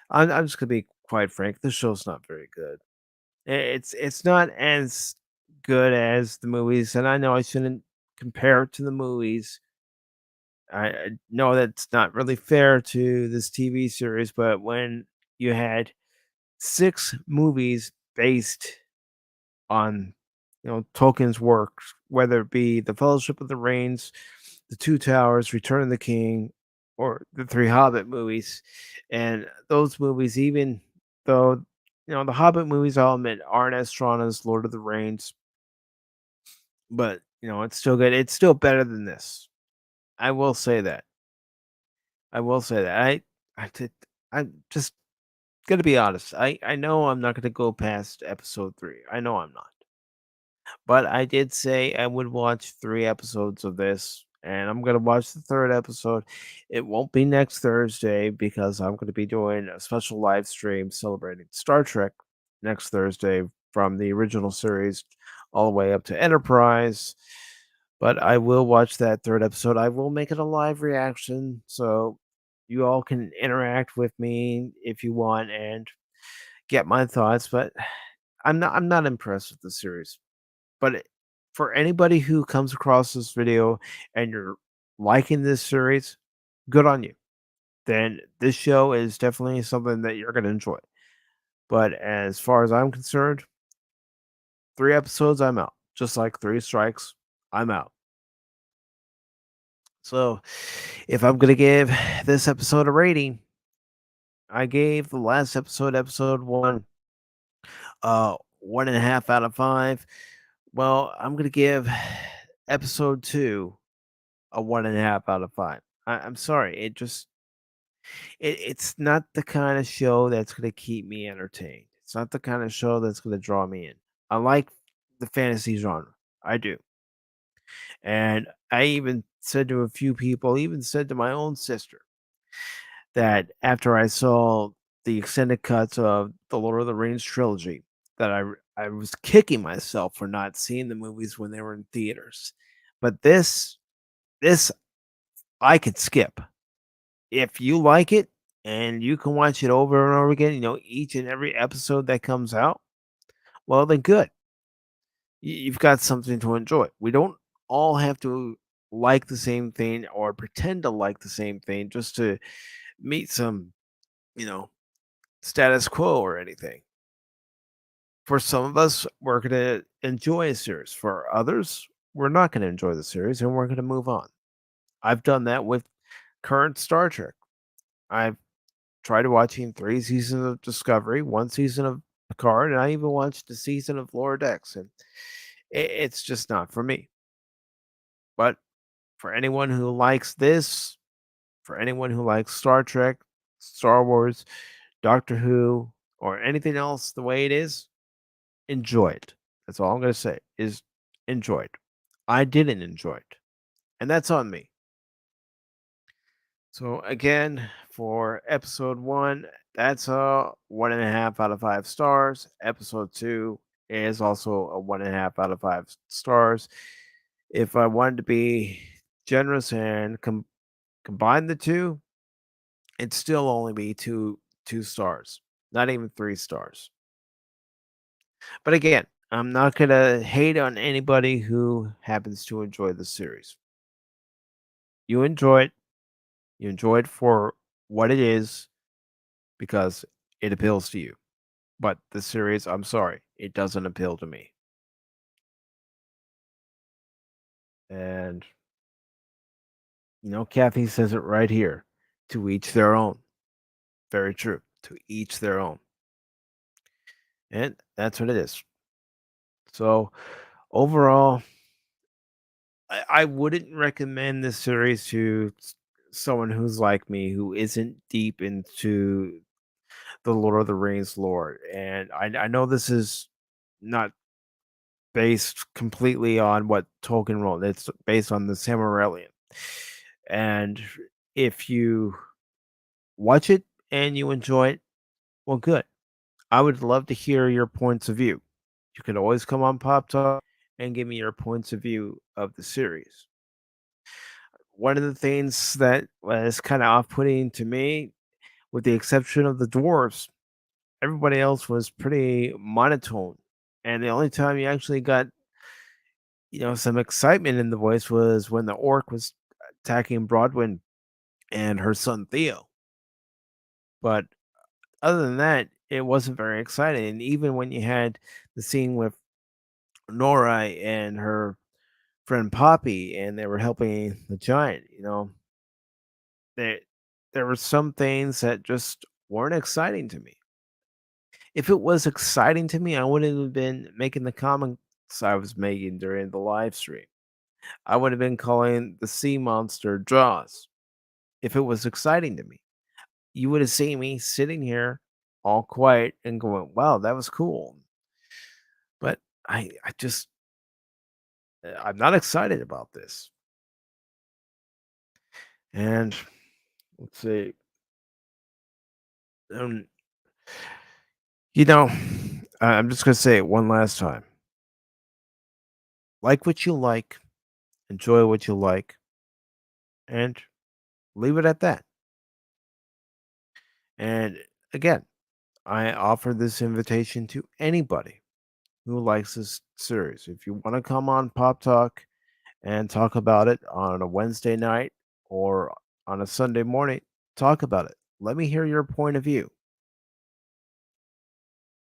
I'm just gonna be quite frank. The show's not very good. It's not as good as the movies, and I know I shouldn't compare it to the movies. I know that's not really fair to this TV series, but when you had 6 movies based on, Tolkien's works, whether it be The Fellowship of the Rings, The Two Towers, Return of the King, or the 3 Hobbit movies. And those movies, even though, the Hobbit movies, I'll admit, aren't as strong as Lord of the Rings, but, it's still good. It's still better than this. I will say that. I will say that. I did, I'm just gonna be honest. I know I'm not gonna go past episode 3. I know I'm not. But I did say I would watch 3 episodes of this, and I'm gonna watch the 3rd episode. It won't be next Thursday because I'm gonna be doing a special live stream celebrating Star Trek next Thursday from the original series all the way up to Enterprise. But I will watch that 3rd episode. I will make it a live reaction, so you all can interact with me if you want and get my thoughts, but I'm not impressed with the series. But for anybody who comes across this video and you're liking this series, good on you. Then this show is definitely something that you're going to enjoy. But as far as I'm concerned, 3 episodes, I'm out. Just like 3 strikes, I'm out. So if I'm going to give this episode a rating, I gave the last episode, episode 1, 1.5 out of 5. Well, I'm going to give episode 2 a 1.5 out of 5. I'm sorry, it's not the kind of show that's gonna keep me entertained. It's not the kind of show that's gonna draw me in. I like the fantasy genre. I do. And I even said to a few people, even said to my own sister, that after I saw the extended cuts of the Lord of the Rings trilogy, that I was kicking myself for not seeing the movies when they were in theaters. But this I could skip. If you like it and you can watch it over and over again, each and every episode that comes out, well, then good. You've got something to enjoy. We don't all have to like the same thing or pretend to like the same thing just to meet some, you know, status quo or anything. For some of us, we're going to enjoy a series. For others, we're not going to enjoy the series and we're going to move on. I've done that with current Star Trek. I've tried watching 3 seasons of Discovery, 1 season of Picard, and I even watched a season of Lower Decks, and it's just not for me. But for anyone who likes this, for anyone who likes Star Trek, Star Wars, Doctor Who, or anything else the way it is, enjoy it. That's all I'm going to say is enjoy it. I didn't enjoy it, and that's on me. So again, for episode one, that's a 1.5 out of 5 stars. Episode two is also a 1.5 out of 5 stars. If I wanted to be generous and combine the two, it'd still only be two stars, not even 3 stars. But again, I'm not gonna hate on anybody who happens to enjoy the series. You enjoy it. You enjoy it for what it is because it appeals to you. But the series, I'm sorry, it doesn't appeal to me. And Kathy says it right here. To each their own. Very true. To each their own. And that's what it is. So overall, I wouldn't recommend this series to someone who's like me, who isn't deep into the Lord of the Rings lore. And I know this is not based completely on what Tolkien wrote. It's based on the Silmarillion. And if you watch it and you enjoy it, well, good. I would love to hear your points of view. You can always come on Pop Talk and give me your points of view of the series. One of the things that was kind of off putting to me, with the exception of the dwarves, everybody else was pretty monotone. And the only time you actually got, some excitement in the voice was when the orc was attacking Broadwin and her son Theo. But other than that, it wasn't very exciting. And even when you had the scene with Nora and her friend Poppy, and they were helping the giant, there there were some things that just weren't exciting to me. If it was exciting to me, I wouldn't have been making the comments I was making during the live stream. I would have been calling the sea monster Jaws if it was exciting to me. You would have seen me sitting here all quiet and going, "Wow, that was cool." But I just I'm not excited about this. And let's see. Um, you know, I'm just gonna say it one last time. Like what you like, enjoy what you like, and leave it at that. And again, I offer this invitation to anybody who likes this series. If you want to come on Pop Talk and talk about it on a Wednesday night or on a Sunday morning, talk about it. Let me hear your point of view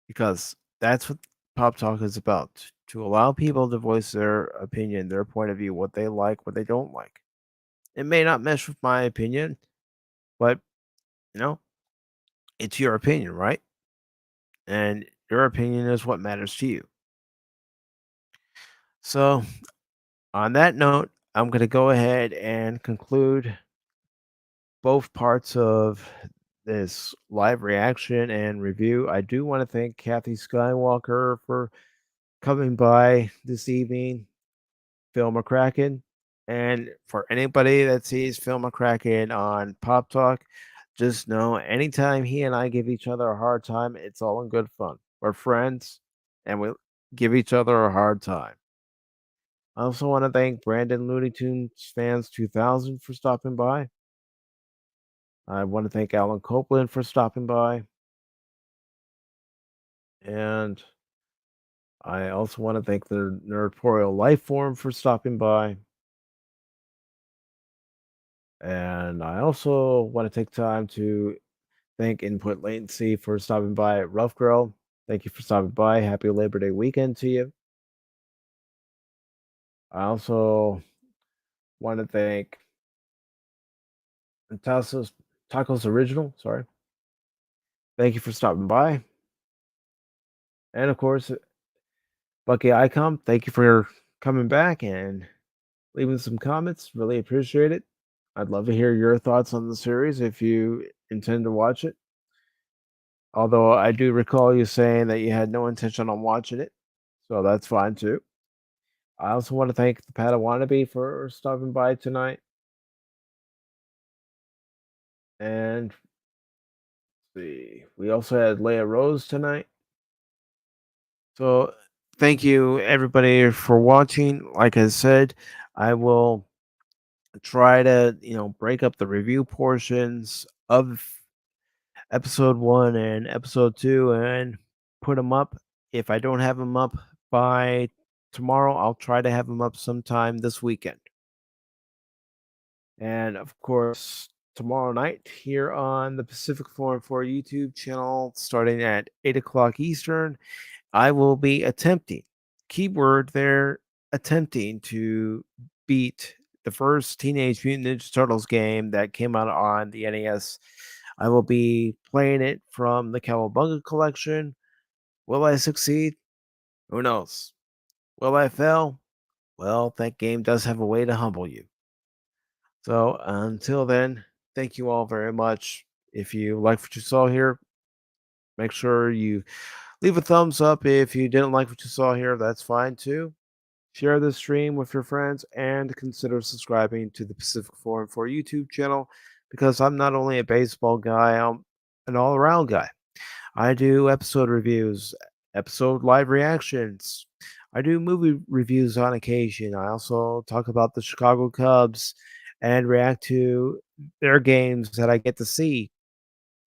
because that's what Pop Talk is about, to allow people to voice their opinion, their point of view, what they like, what they don't like. It may not mesh with my opinion, but you know, it's your opinion, right? And your opinion is what matters to you. So, on that note, I'm going to go ahead and conclude both parts of this live reaction and review. I do want to thank Kathy Skywalker for coming by this evening, Phil McCracken. And for anybody that sees Phil McCracken on Pop Talk, just know anytime he and I give each other a hard time, it's all in good fun. We're friends and we give each other a hard time. I also want to thank Brandon Looney Tunes Fans 2000 for stopping by. I want to thank Alan Copeland for stopping by. And I also want to thank the Nerdporial Life Form for stopping by. And I also want to take time to thank Input Latency for stopping by at Rough Girl. Thank you for stopping by. Happy Labor Day weekend to you. I also want to thank Tacos Original. Sorry. Thank you for stopping by. And of course, Bucky Icom, thank you for coming back and leaving some comments. Really appreciate it. I'd love to hear your thoughts on the series if you intend to watch it. Although I do recall you saying that you had no intention on watching it, so that's fine too. I also want to thank the Padawannabe for stopping by tonight. And see, we also had Leia Rose tonight. So thank you everybody for watching. Like I said, I will try to, break up the review portions of episode 1 and episode 2 and put them up. If I don't have them up by tomorrow, I'll try to have them up sometime this weekend. And of course, tomorrow night here on the Pacific414 YouTube channel, starting at 8 o'clock Eastern, I will be attempting, keyword there, attempting to beat the first Teenage Mutant Ninja Turtles game that came out on the NES. I will be playing it from the Cowabunga collection. Will I succeed? Who knows? Will I fail? Well, that game does have a way to humble you. So until then, thank you all very much. If you like what you saw here, make sure you leave a thumbs up. If you didn't like what you saw here, that's fine too. Share this stream with your friends and consider subscribing to the Pacific414 YouTube channel because I'm not only a baseball guy, I'm an all around guy. I do episode reviews, episode live reactions. I do movie reviews on occasion. I also talk about the Chicago Cubs and react to their games that I get to see.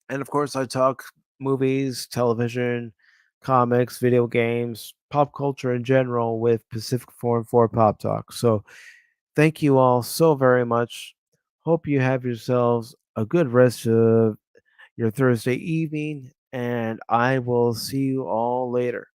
And of course, I talk movies, television, comics, video games, pop culture in general with Pacific 4 and 4 Pop Talk. So, thank you all so very much. Hope you have yourselves a good rest of your Thursday evening, and I will see you all later.